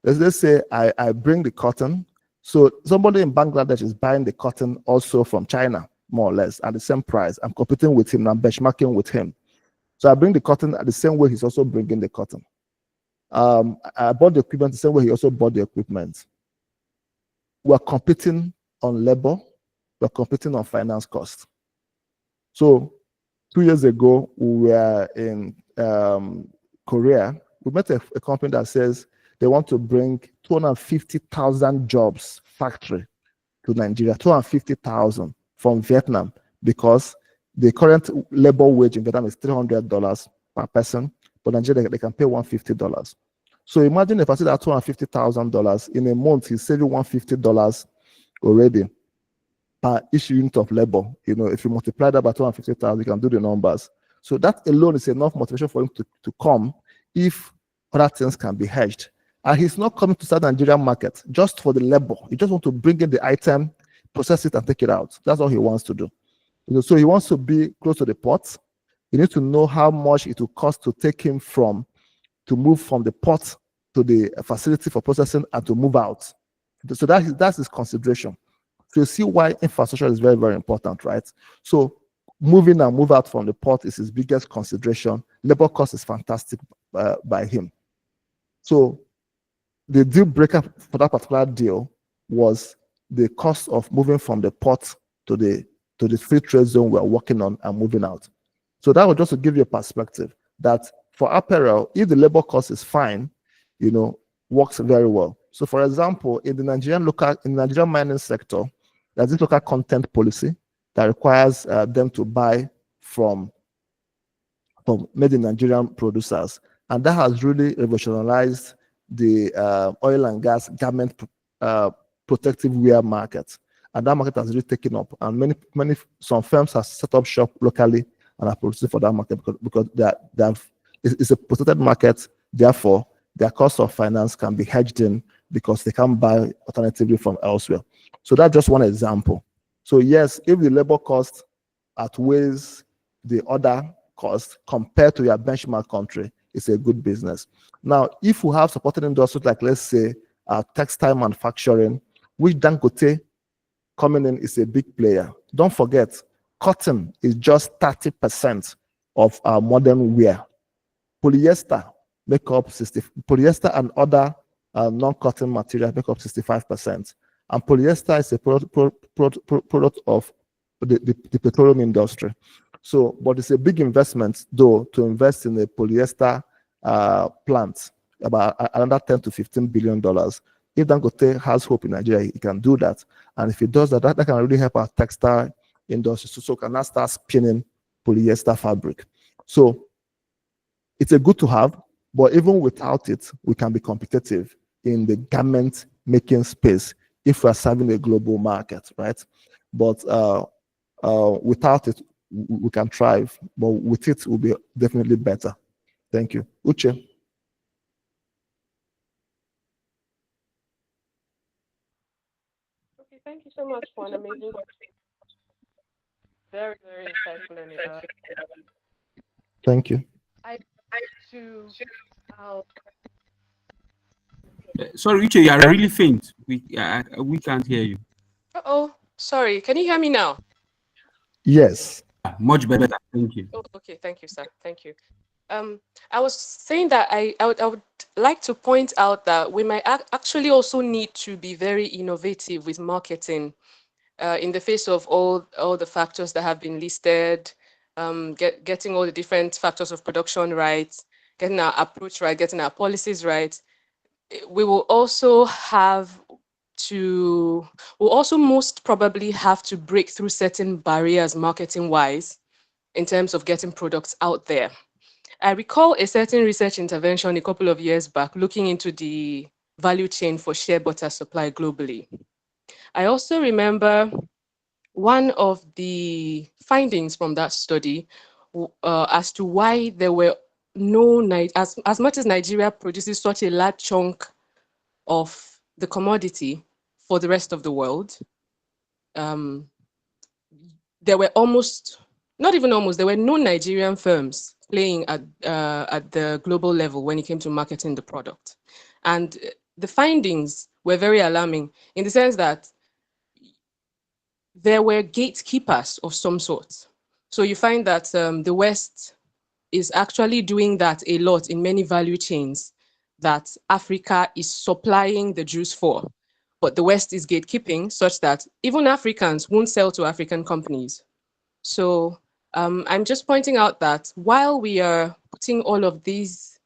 Let's say I bring the cotton. So somebody in Bangladesh is buying the cotton also from China, more or less, at the same price. I'm competing with him, I'm benchmarking with him. So I bring the cotton at the same way he's also bringing the cotton. I bought the equipment the same way he also bought the equipment. We're competing on labor, we're competing on finance costs. So 2 years ago, we were in Korea. We met a company that says they want to bring 250,000 jobs factory to Nigeria, 250,000 from Vietnam, because the current labor wage in Vietnam is $300 per person, but Nigeria, they can pay $150. So imagine if I say that $250,000 in a month, he's saving $150 already per each unit of labor. If you multiply that by 250,000, you can do the numbers. So that alone is enough motivation for him to come if other things can be hedged. And he's not coming to South Nigerian market just for the labor. He just wants to bring in the item, process it, and take it out. That's all he wants to do. So he wants to be close to the port. You need to know how much it will cost to take him to move from the port to the facility for processing and to move out. So that's his consideration. So you see why infrastructure is very, very important, right? So moving and move out from the port is his biggest consideration. Labor cost is fantastic by him. So the deal breaker for that particular deal was the cost of moving from the port to the free trade zone we're working on and moving out. So that was just to give you a perspective that for apparel, if the labor cost is fine, works very well. So for example, in the Nigerian mining sector, there's this local content policy that requires them to buy from made in Nigerian producers. And that has really revolutionized the oil and gas garment protective wear market. And that market has really taken up. And some firms have set up shop locally and are producing for that market because it's a protected market. Therefore, their cost of finance can be hedged in because they can buy alternatively from elsewhere. So that's just one example. So yes, if the labor cost outweighs the other cost compared to your benchmark country, it's a good business. Now, if we have supported industries like, let's say, textile manufacturing, which Dangote coming in is a big player. Don't forget, cotton is just 30% of our modern wear. Polyester polyester and other non-cotton materials make up 65%. And polyester is a product of the petroleum industry. So, but it's a big investment, though, to invest in a polyester plant, about another $10 to $15 billion. If Dangote has hope in Nigeria, he can do that. And if he does that, that can really help our textile industry. So can now start spinning polyester fabric. So it's a good to have, but even without it, we can be competitive in the garment making space if we're serving a global market, right? But without it, we can thrive, but with it, we'll be definitely better. Thank you. Uche. Okay, thank you so much for an amazing, very, very insightful and thank you. Sorry, Uche, you are really faint. We can't hear you. Sorry. Can you hear me now? Yes. Much better. Thank you. Oh, okay, thank you, sir. Thank you. I was saying that I would like to point out that we might actually also need to be very innovative with marketing in the face of all the factors that have been listed, getting all the different factors of production right, getting our approach right, getting our policies right. We will also most probably have to break through certain barriers marketing wise in terms of getting products out there. I recall a certain research intervention a couple of years back looking into the value chain for shea butter supply globally. I also remember one of the findings from that study as to why there were no, as much as Nigeria produces such a large chunk of the commodity for the rest of the world, there were not even almost, there were no Nigerian firms playing at the global level when it came to marketing the product. And the findings were very alarming in the sense that there were gatekeepers of some sort. So you find that the West is actually doing that a lot in many value chains that Africa is supplying the juice for. But the West is gatekeeping such that even Africans won't sell to African companies. So I'm just pointing out that while we are putting all of these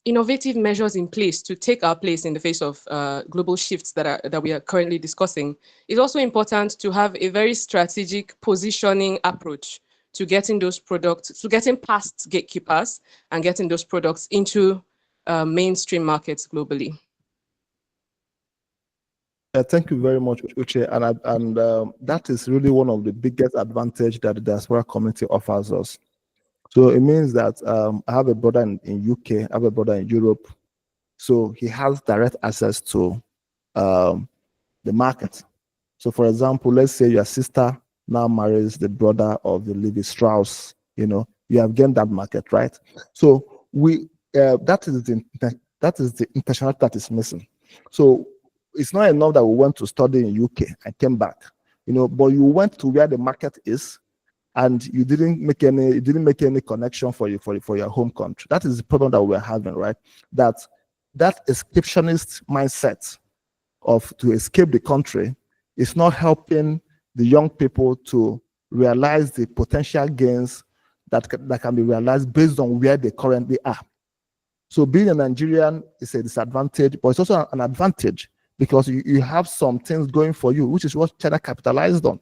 innovative measures in place to take our place in the face of global shifts that we are currently discussing, it's also important to have a very strategic positioning approach to getting those products, to getting past gatekeepers and getting those products into mainstream markets globally. Thank you very much, Uche. And that is really one of the biggest advantage that the diaspora community offers us. So it means that I have a brother in UK, I have a brother in Europe. So he has direct access to the market. So for example, let's say your sister now marries the brother of the Levi Strauss, you have gained that market, right? So that is the intentionality that is missing. So it's not enough that we went to study in UK and came back, but you went to where the market is, and you didn't make any connection for your home country. That is the problem that we're having, right? That escapism mindset to escape the country is not helping the young people to realize the potential gains that can be realized based on where they currently are. So being a Nigerian is a disadvantage, but it's also an advantage because you have some things going for you, which is what China capitalized on.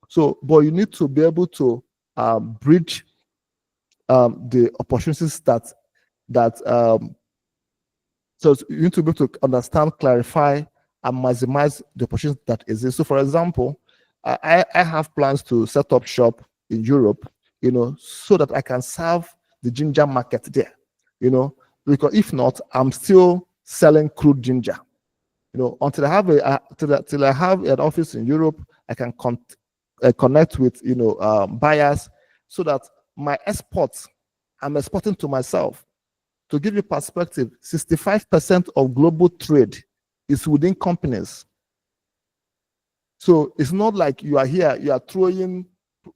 So, but you need to be able to bridge the opportunities so you need to be able to understand, clarify, and maximize the opportunities that exist. So, for example, I have plans to set up shop in Europe, so that I can serve the ginger market there, because if not, I'm still selling crude ginger. Until I have till I have an office in Europe, I can connect with buyers, so that my exports, I'm exporting to myself. To give you perspective, 65% of global trade is within companies. So it's not like you are here, you are throwing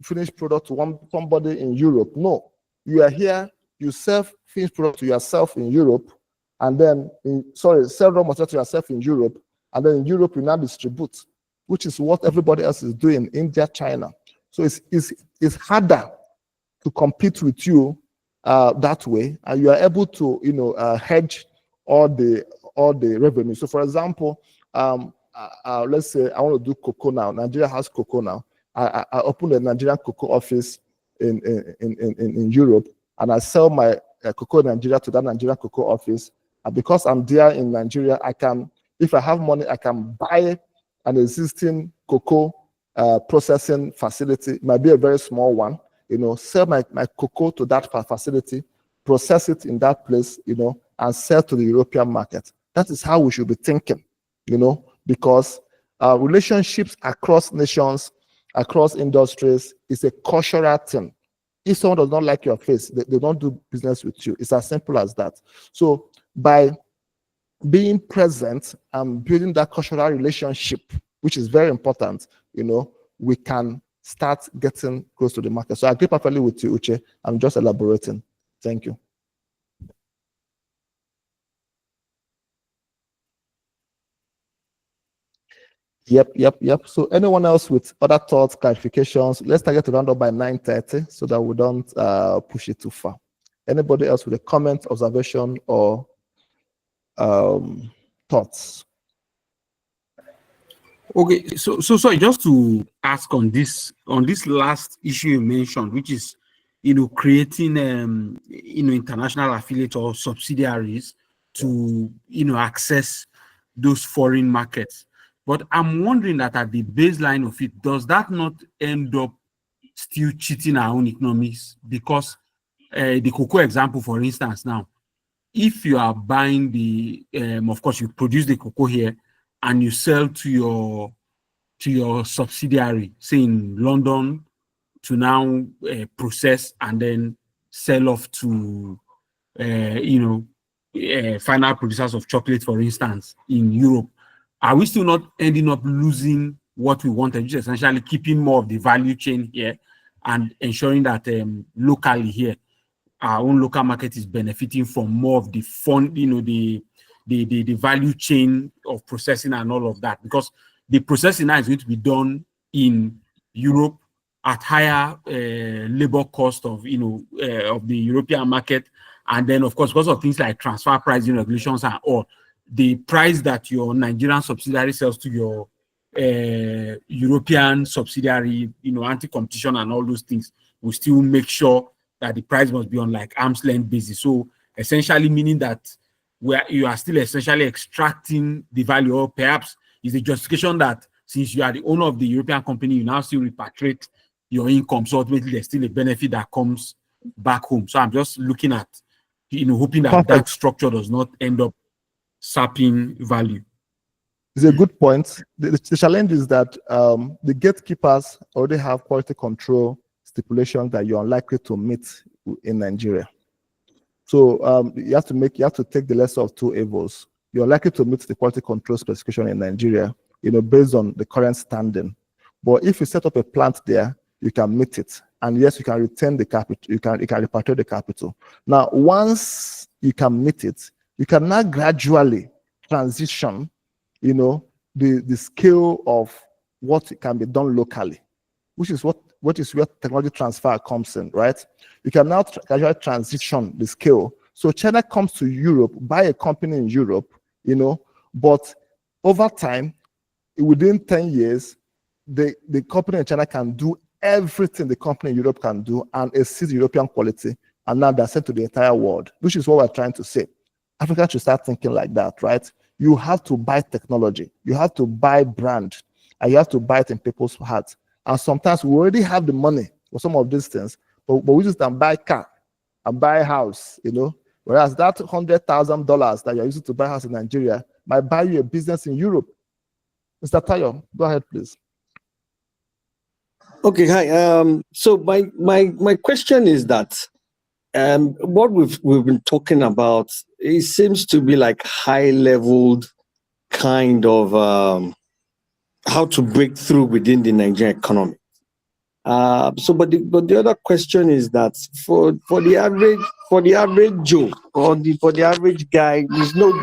finished product to somebody in Europe. No, you are here, you sell finished product to yourself in Europe, and then sell raw material to yourself in Europe, and then in Europe you now distribute, which is what everybody else is doing, India, China. So it's harder to compete with you that way, and you are able to hedge all the revenue. So for example, let's say I want to do cocoa now. Nigeria has cocoa now. I open a Nigerian cocoa office in Europe, and I sell my cocoa in Nigeria to that Nigerian cocoa office. And because I'm there in Nigeria, I can, if I have money, I can buy an existing cocoa processing facility. It might be a very small one. Sell my cocoa to that facility, process it in that place, and sell to the European market. That is how we should be thinking, because relationships across nations, across industries is a cultural thing. If someone does not like your face, they don't do business with you. It's as simple as that. So by being present and building that cultural relationship, which is very important, we can start getting close to the market. So I agree perfectly with you, Uche. I'm just elaborating. Thank you. Yep. So anyone else with other thoughts, clarifications? Let's target to round up by 9:30 so that we don't push it too far. Anybody else with a comment, observation, or thoughts? Okay, so sorry, just to ask on this last issue you mentioned, which is creating international affiliates or subsidiaries to access those foreign markets. But I'm wondering that at the baseline of it, does that not end up still cheating our own economies? Because the cocoa example, for instance, now, if you are buying of course, you produce the cocoa here and you sell to your subsidiary, say in London, to now process and then sell off to final producers of chocolate, for instance, in Europe. Are we still not ending up losing what we wanted, which is essentially keeping more of the value chain here and ensuring that locally here, our own local market is benefiting from more of the fund, the value chain of processing and all of that? Because the processing now is going to be done in Europe at higher labor cost of of the European market, and then of course because of things like transfer pricing regulations and all, the price that your Nigerian subsidiary sells to your European subsidiary, anti-competition and all those things, will still make sure that the price must be on like arm's length basis. So essentially meaning that you are still essentially extracting the value, or perhaps is the justification that since you are the owner of the European company, you now still repatriate your income. So ultimately there's still a benefit that comes back home. So I'm just looking at, hoping that that structure does not end up sapping value. It's a good point. The challenge is that the gatekeepers already have quality control stipulations that you're unlikely to meet in Nigeria. So you have to take the lesser of two evils. You're likely to meet the quality control specification in Nigeria, based on the current standing. But if you set up a plant there, you can meet it, and yes, you can retain the capital. You can repatriate the capital. Now, once you can meet it, you can now gradually transition, the scale of what can be done locally, which is where technology transfer comes in, right? You can now gradually transition the scale. So China comes to Europe, buy a company in Europe, but over time, within 10 years, the company in China can do everything the company in Europe can do and exceed European quality, and now they're sent to the entire world, which is what we're trying to say. Africa should start thinking like that, right? You have to buy technology, you have to buy brand, and you have to buy it in people's hearts. And sometimes we already have the money for some of these things, but we just can buy car and buy a house, whereas that $100,000 that you're using to buy a house in Nigeria might buy you a business in Europe. Mr. Tayo, go ahead, please. Okay, hi. So my question is that what we've been talking about, it seems to be like high-leveled kind of how to break through within the Nigerian economy. But the other question is that for the average Joe or for the average guy,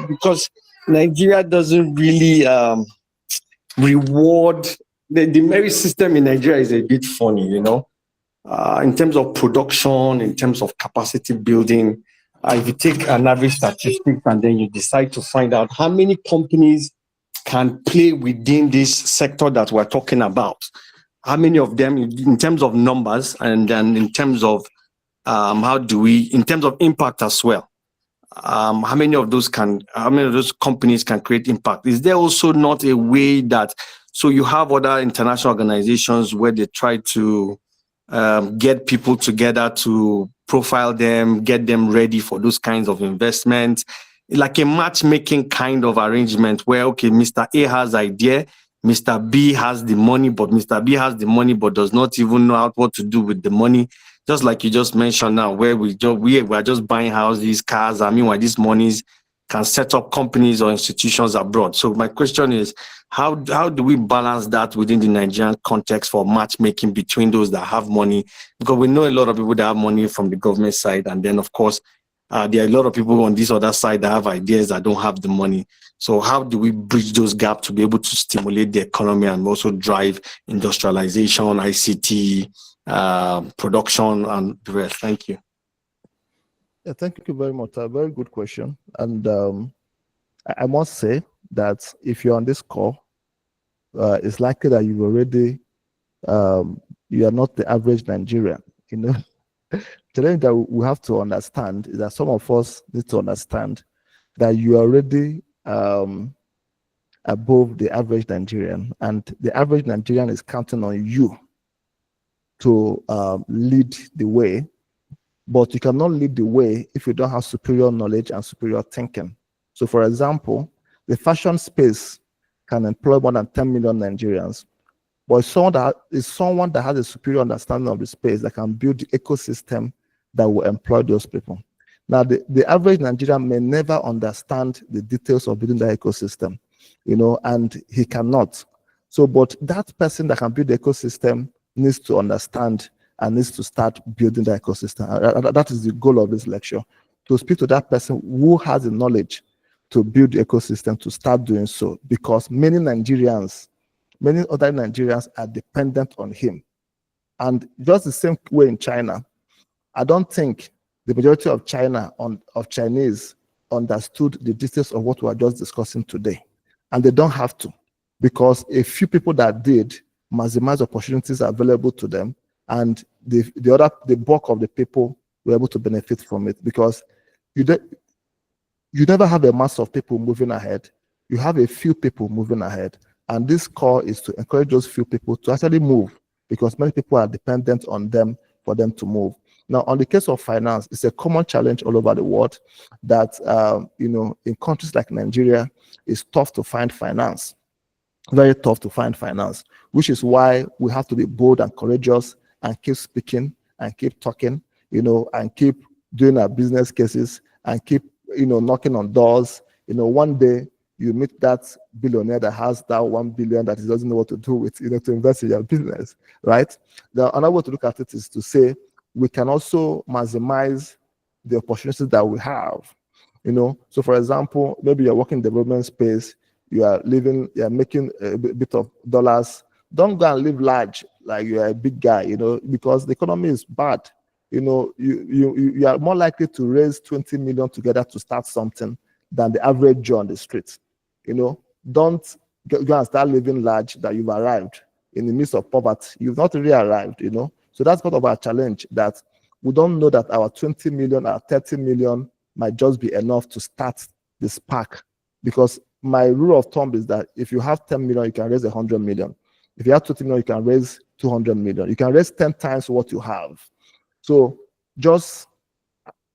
because Nigeria doesn't really reward. The merit system in Nigeria is a bit funny, in terms of production, in terms of capacity building. If you take an average statistic and then you decide to find out how many companies can play within this sector that we're talking about, how many of them in terms of numbers, and then in terms of in terms of impact as well, how many of those companies can create impact? Is there also not a way that, so you have other international organizations where they try to get people together to profile them, get them ready for those kinds of investments, like a matchmaking kind of arrangement where, okay, Mr. A has idea, Mr. B has the money, but Mr. B has the money but does not even know what to do with the money. Just like you just mentioned now, where we are just buying houses, cars, meanwhile these monies can set up companies or institutions abroad. So my question is, how do we balance that within the Nigerian context for matchmaking between those that have money? Because we know a lot of people that have money from the government side, and then of course there are a lot of people on this other side that have ideas that don't have the money. So how do we bridge those gaps to be able to stimulate the economy and also drive industrialization, ICT, production, and the rest? Thank you. Yeah, thank you very much. A very good question. And I must say that if you're on this call, it's likely that you've already, you are not the average Nigerian, challenge that we have to understand is that some of us need to understand that you are already above the average Nigerian, and the average Nigerian is counting on you to lead the way. But you cannot lead the way if you don't have superior knowledge and superior thinking. So, for example, the fashion space can employ more than 10 million Nigerians. But someone that has a superior understanding of the space that can build the ecosystem that will employ those people. Now, the average Nigerian may never understand the details of building that ecosystem, and he cannot. So, but that person that can build the ecosystem needs to understand and needs to start building the ecosystem. That is the goal of this lecture, to speak to that person who has the knowledge to build the ecosystem, to start doing so, because many other Nigerians are dependent on him. And just the same way in China, I don't think the majority of Chinese understood the details of what we are just discussing today. And they don't have to, because a few people that did maximize opportunities available to them, and the bulk of the people were able to benefit from it, because you never have a mass of people moving ahead. You have a few people moving ahead. And this call is to encourage those few people to actually move, because many people are dependent on them for them to move. Now, on the case of finance, it's a common challenge all over the world that, in countries like Nigeria, it's tough to find finance. Very tough to find finance, which is why we have to be bold and courageous and keep speaking and keep talking, and keep doing our business cases and keep, knocking on doors. One day you meet that billionaire that has that 1 billion that he doesn't know what to do with, to invest in your business, right? Now, another way to look at it is to say we can also maximize the opportunities that we have. So for example, maybe you're working in the development space, you're making a bit of dollars. Don't go and live large like you're a big guy, because the economy is bad. You are more likely to raise 20 million together to start something than the average Joe on the street. Don't go and start living large that you've arrived in the midst of poverty. You've not really arrived, So that's part of our challenge, that we don't know that our 20 million, our 30 million might just be enough to start the spark. Because my rule of thumb is that if you have 10 million, you can raise 100 million. If you have 20 million, you can raise 200 million. You can raise 10 times what you have. So just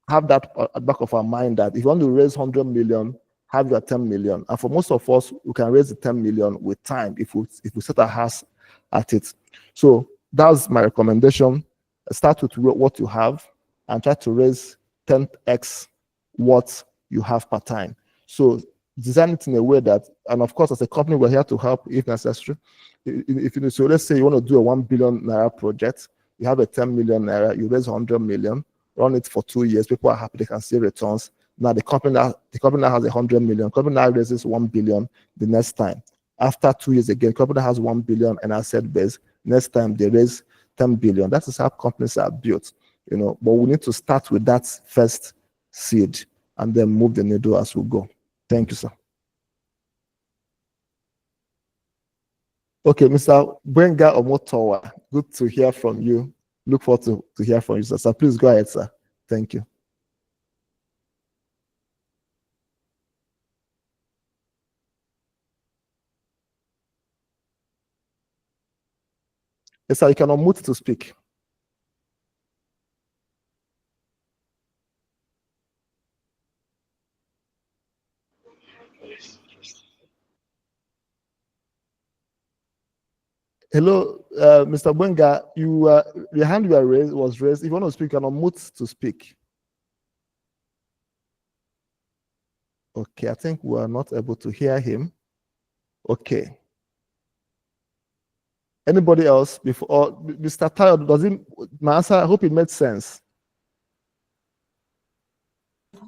have that at the back of our mind, that if you want to raise 100 million, have your 10 million. And for most of us, we can raise the 10 million with time if we set our hearts at it. So that's my recommendation. Start with what you have and try to raise 10x what you have per time. So design it in a way that, and of course, as a company, we're here to help if necessary. So let's say you want to do a 1 billion naira project, you have a 10 million naira, you raise 100 million, run it for 2 years, people are happy, they can see returns. Now the company now has 100 million, company now raises 1 billion the next time. After 2 years again, company has 1 billion and asset base. Next time they raise 10 billion. That is how companies are built, but we need to start with that first seed and then move the needle as we go. Thank you, sir. Okay, Mr. Benga Omotowa, good to hear from you. Look forward to hear from you, sir. So please go ahead, sir. Thank you. Yes, sir, you can unmute to speak. Hello, Mr. Benga, your hand was raised. If you want to speak, you can unmute to speak. Okay, I think we are not able to hear him. Okay. Anybody else before? Or Mr. Tayo, my answer, I hope it made sense.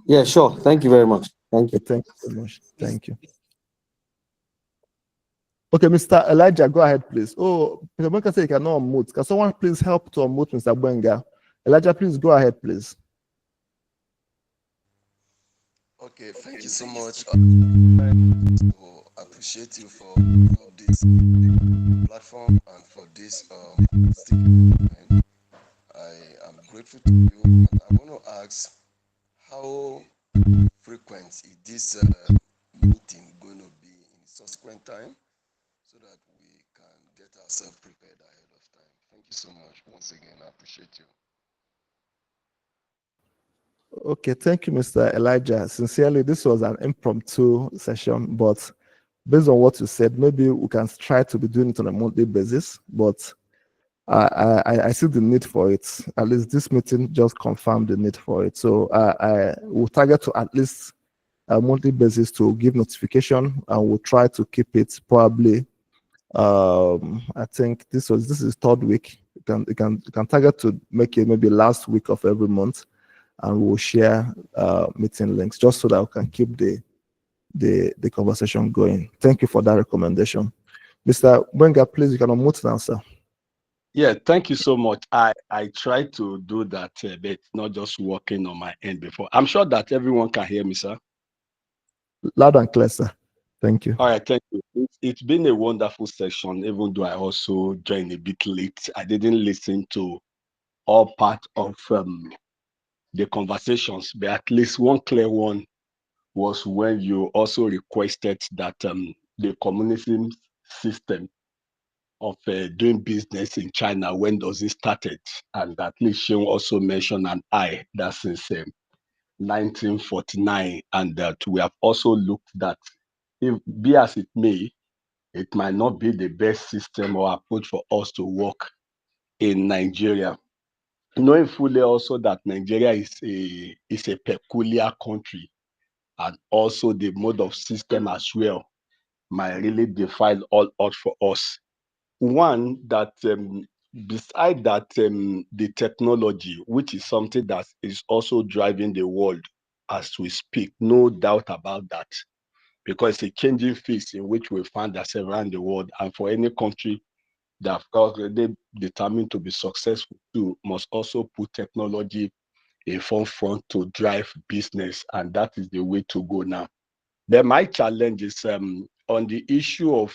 Yeah, sure. Thank you very much. Thank you. Thank you very much. Thank you. Okay, Mr. Elijah, go ahead, please. Oh, Mr. Benga said you cannot unmute. Can someone please help to unmute Mr. Benga? Elijah, please go ahead, please. Okay, thank you so much. I appreciate you for this platform and for this. I am grateful. grateful to you. And I want to ask, how frequent is this meeting going to be in subsequent time so that we can get ourselves prepared ahead of time? Thank you so much. Once again, I appreciate you. Okay, thank you, Mr. Elijah. Sincerely, this was an impromptu session, but based on what you said, maybe we can try to be doing it on a monthly basis. But I see the need for it. At least this meeting just confirmed the need for it. So I will target to at least a monthly basis to give notification, and we'll try to keep it probably. I think this is third week. You can target to make it maybe last week of every month, and we'll share meeting links just so that we can keep the conversation going. Thank you for that recommendation. Mr. Wenga, please, you can unmute now, sir. Yeah, thank you so much. I tried to do that, but it's not just working on my end before. I'm sure that everyone can hear me, sir. Loud and clear, sir. Thank you. All right, thank you. It's been a wonderful session, even though I also joined a bit late. I didn't listen to all part of the conversations, but at least one clear one was when you also requested that the communism system of doing business in China, when does it started? And at least she also mentioned an I that since 1949, and that we have also looked that, if be as it may, it might not be the best system or approach for us to work in Nigeria. Knowing fully also that Nigeria is a peculiar country, and also the mode of system as well might really define all odds for us. One, that beside that, the technology, which is something that is also driving the world as we speak, no doubt about that, because it's a changing phase in which we find ourselves around the world, and for any country that already determined to be successful too must also put technology in forefront to drive business, and that is the way to go now. Then my challenge is on the issue of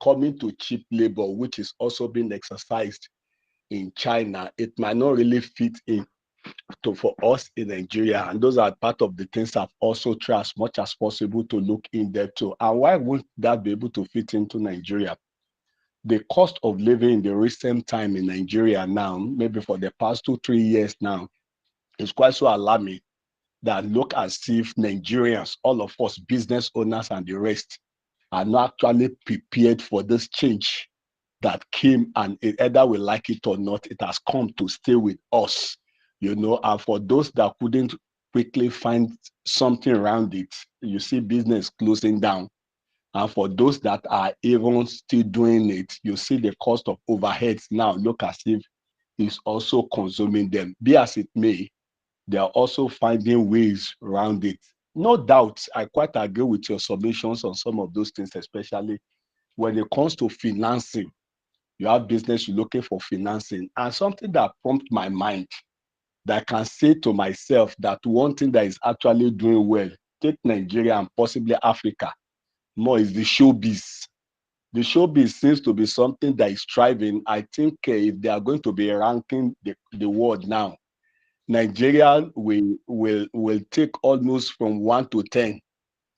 coming to cheap labor, which is also being exercised in China. It might not really fit in for us in Nigeria, and those are part of the things I've also tried as much as possible to look in there too. And why won't that be able to fit into Nigeria? The cost of living in the recent time in Nigeria now, maybe for the past 2-3 years now, is quite so alarming that look as if Nigerians, all of us, business owners and the rest, are not actually prepared for this change that came, and either we like it or not, it has come to stay with us, and for those that couldn't quickly find something around it, you see business closing down. And for those that are even still doing it, you see the cost of overheads now look as if it's also consuming them. Be as it may, they are also finding ways around it. No doubt, I quite agree with your submissions on some of those things, especially when it comes to financing. You have business, you're looking for financing. And something that prompts my mind, that I can say to myself that one thing that is actually doing well, take Nigeria and possibly Africa, more is the showbiz. The showbiz seems to be something that is thriving. I think if they are going to be ranking the world now, Nigeria will take almost from 1 to 10,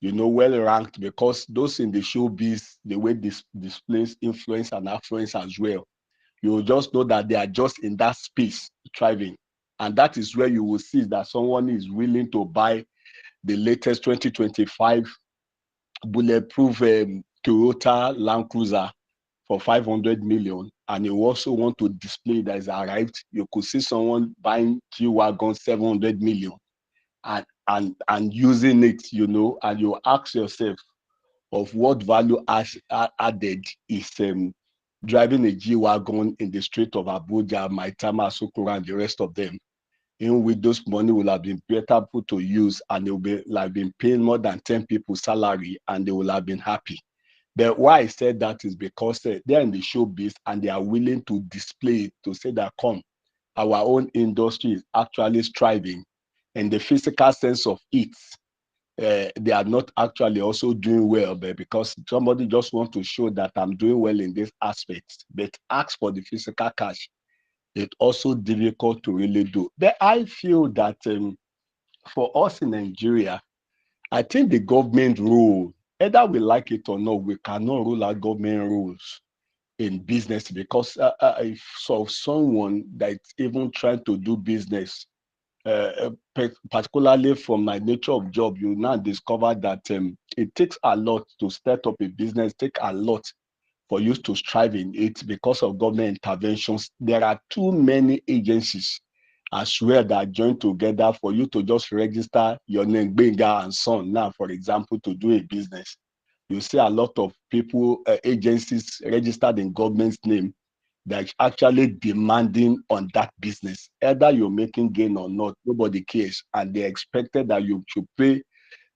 well ranked, because those in the showbiz, the way this displays influence and affluence as well, you will just know that they are just in that space thriving. And that is where you will see that someone is willing to buy the latest 2025 bulletproof Toyota Land Cruiser for 500 million, and you also want to display that is arrived. You could see someone buying G-Wagon 700 million and using it, and you ask yourself of what value added is driving a G-Wagon in the street of Abuja, Maitama, Sokora, and the rest of them, in which those money will have been better put to use, and they will be like been paying more than 10 people's salary, and they will have been happy. But why I said that is because they're in the showbiz and they are willing to display it, to say that, come, our own industry is actually striving. In the physical sense of it, they are not actually also doing well, but because somebody just wants to show that I'm doing well in this aspect, but ask for the physical cash. it's also difficult to really do. But I feel that for us in Nigeria, I think the government rule, either we like it or not, we cannot rule out government rules in business, because if so someone that's even trying to do business, particularly from my nature of job, you now discover that it takes a lot to start up a business, take a lot for you to strive in it because of government interventions. There are too many agencies as well that are joined together for you to just register your name, Benga and Son, now, for example, to do a business. You see a lot of people, agencies registered in government's name that's actually demanding on that business. Either you're making gain or not, nobody cares. And they expected that you should pay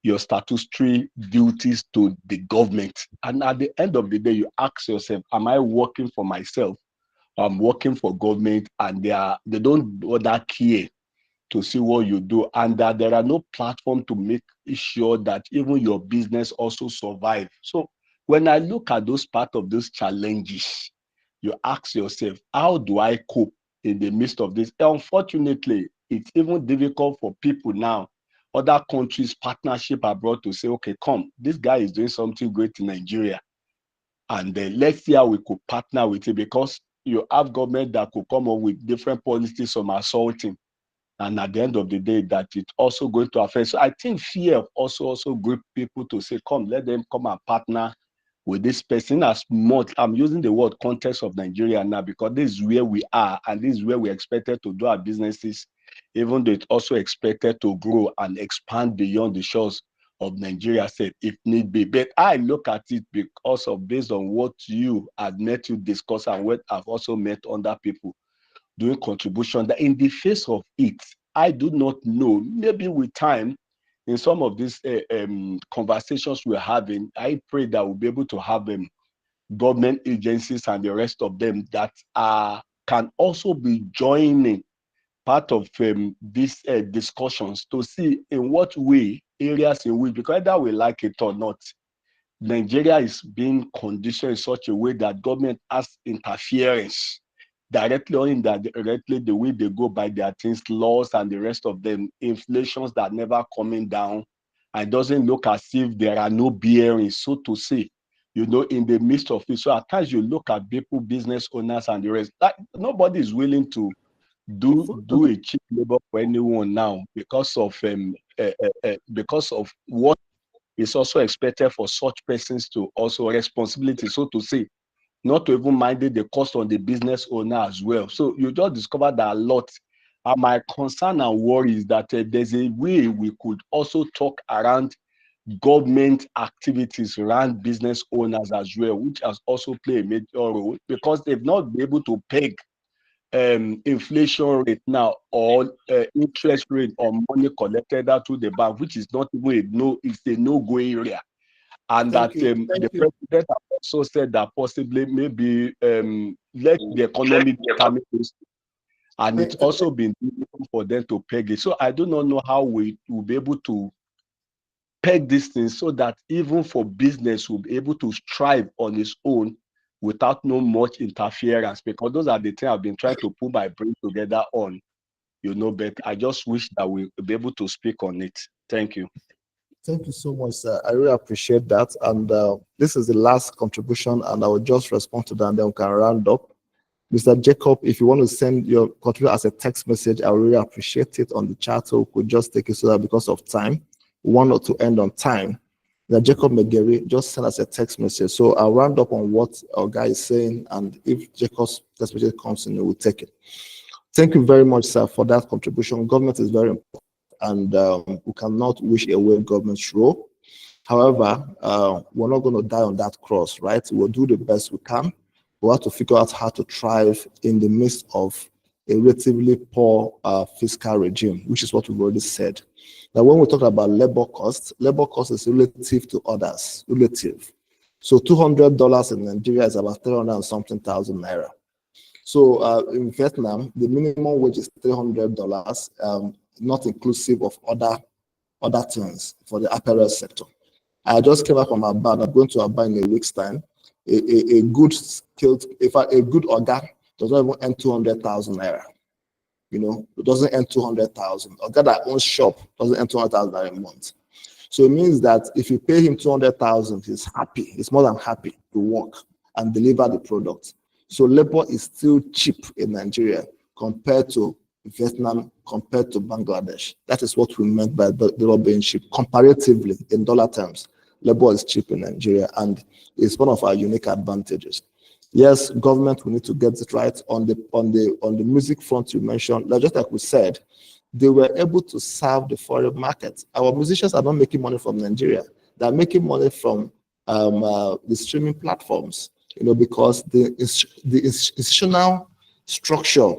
your statutory duties to the government. And at the end of the day, you ask yourself, am I working for myself? I'm working for government, and they don't bother care to see what you do, and that there are no platform to make sure that even your business also survive. So when I look at those part of those challenges, you ask yourself, how do I cope in the midst of this? Unfortunately, it's even difficult for people now, other countries, partnership abroad, to say, okay, come, this guy is doing something great in Nigeria, and then let's see how we could partner with it, because you have government that could come up with different policies on assaulting, and at the end of the day, that it's also going to affect. So I think fear also group people to say, come, let them come and partner with this person. As much, I'm using the word context of Nigeria now, because this is where we are, and this is where we expected to do our businesses, even though it's also expected to grow and expand beyond the shores of Nigeria, said, if need be. But I look at it because of, based on what you had met you discuss and what I've also met other people doing contribution, that in the face of it, I do not know, maybe with time, in some of these conversations we're having, I pray that we'll be able to have government agencies and the rest of them that can also be joining part of these discussions, to see in what way areas in which, because either we like it or not, Nigeria is being conditioned in such a way that government has interference directly or indirectly, the way they go by their things, laws and the rest of them, inflations that never coming down, and doesn't look as if there are no bearings, so to say, in the midst of it. So at times you look at people, business owners and the rest, like nobody is willing to do a cheap labor for anyone now, because of what is also expected for such persons to also responsibility, so to say, not to even mind the cost on the business owner as well. So you just discover that a lot. And my concern and worry is that there's a way we could also talk around government activities around business owners as well, which has also played a major role, because they've not been able to peg inflation rate now, or interest rate on money collected out to the bank, which is not even it's a no-go area. And Thank that you. the president also said that possibly maybe let the economy determine this, and it's also been difficult for them to peg it. So I do not know how we will be able to peg these things so that even for business will be able to strive on its own without no much interference, because those are the things I've been trying to put my brain together on, but I just wish that we'll be able to speak on it. Thank you. Thank you so much, sir. I really appreciate that. And this is the last contribution, and I will just respond to that, and then we can round up. Mr. Jacob, if you want to send your contribution as a text message, I really appreciate it on the chat, so we could just take it so that because of time, we want not to end on time. Mr. Jacob McGarry, just send us a text message. So I'll round up on what our guy is saying, and if Jacob's text message comes in, we'll take it. Thank you very much, sir, for that contribution. Government is very important, and we cannot wish away government's role. However, we're not going to die on that cross, right? We'll do the best we can. We'll have to figure out how to thrive in the midst of a relatively poor fiscal regime, which is what we've already said. Now, when we talk about labor cost is relative to others, relative. So $200 in Nigeria is about 300 and something thousand naira. So in Vietnam, the minimum wage is $300, not inclusive of other things for the apparel sector. I just came back from Aba. I'm going to Aba in a week's time. A good skilled, a good organ does not even earn 200,000 naira. You know, it doesn't earn 200,000. A guy that owns shop doesn't earn 200,000 naira a month. So it means that if you pay him 200,000, he's happy. He's more than happy to work and deliver the product. So labor is still cheap in Nigeria compared to Vietnam, compared to Bangladesh. That is what we meant by the labor being cheap. Comparatively, in dollar terms, labor is cheap in Nigeria, and it's one of our unique advantages. Yes, government, we need to get it right on the music front you mentioned. Just like we said, they were able to serve the foreign market. Our musicians are not making money from Nigeria; they're making money from the streaming platforms. You know, because the institutional structure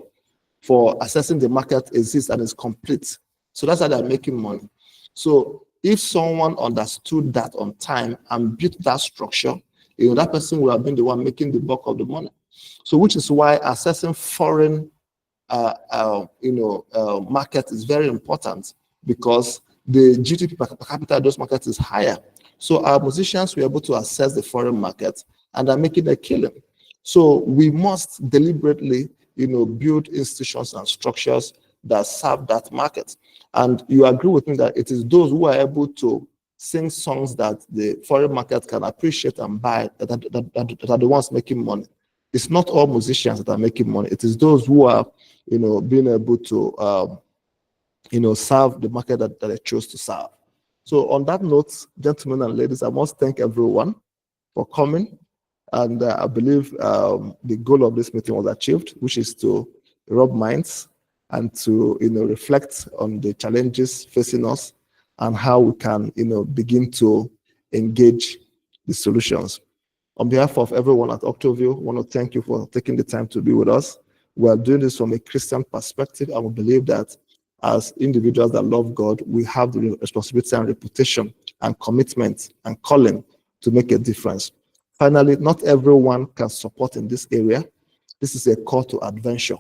for assessing the market exists and is complete. So that's how they're making money. So if someone understood that on time and built that structure, you know, that person would have been the one making the bulk of the money. So which is why assessing foreign market is very important, because the GDP per capita of those markets is higher. So our musicians were able to assess the foreign market and are making a killing. So we must deliberately, you know, build institutions and structures that serve that market. And you agree with me that it is those who are able to sing songs that the foreign market can appreciate and buy that are the ones making money. It's not all musicians that are making money. It is those who are, you know, being able to, serve the market that they chose to serve. So on that note, gentlemen and ladies, I must thank everyone for coming. And I believe the goal of this meeting was achieved, which is to rub minds and to, you know, reflect on the challenges facing us and how we can, you know, begin to engage the solutions. On behalf of everyone at Octoville, I want to thank you for taking the time to be with us. We are doing this from a Christian perspective, and we believe that as individuals that love God, we have the responsibility and reputation and commitment and calling to make a difference. Finally, not everyone can support in this area. This is a call to adventure.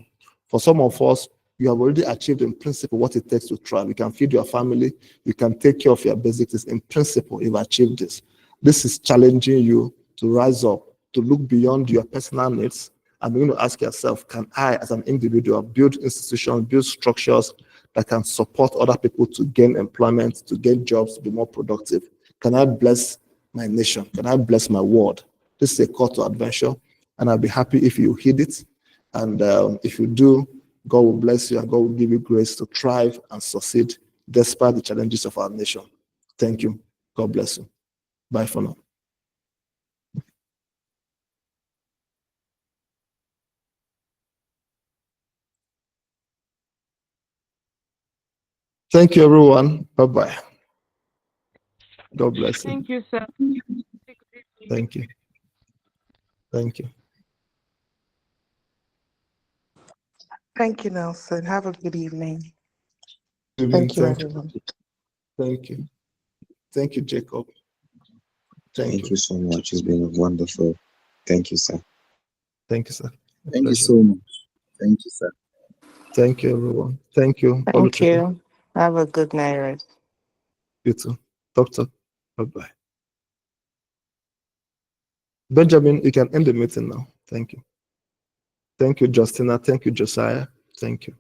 For some of us, you have already achieved in principle what it takes to thrive. You can feed your family, you can take care of your basics. In principle, you've achieved this. This is challenging you to rise up, to look beyond your personal needs, and begin to ask yourself, can I, as an individual, build institutions, build structures that can support other people to gain employment, to gain jobs, to be more productive? Can I bless my nation? Can I bless my world? This is a call to adventure, and I'll be happy if you heed it. And if you do, God will bless you and God will give you grace to thrive and succeed despite the challenges of our nation. Thank you. God bless you. Bye for now. Thank you, everyone. Bye-bye. God bless you. Thank you, sir. Thank you. Thank you. Thank you, Nelson. Have a good evening. Thank you, everyone. Thank you. Thank you, Jacob. Thank you so much. It's been wonderful. Thank you, sir. Thank you, sir. Thank you so much. Thank you, sir. Thank you, everyone. Thank you. Thank you. Have a good night, rest. You too. Doctor. Bye-bye. Benjamin, you can end the meeting now. Thank you. Thank you, Justina. Thank you, Josiah. Thank you.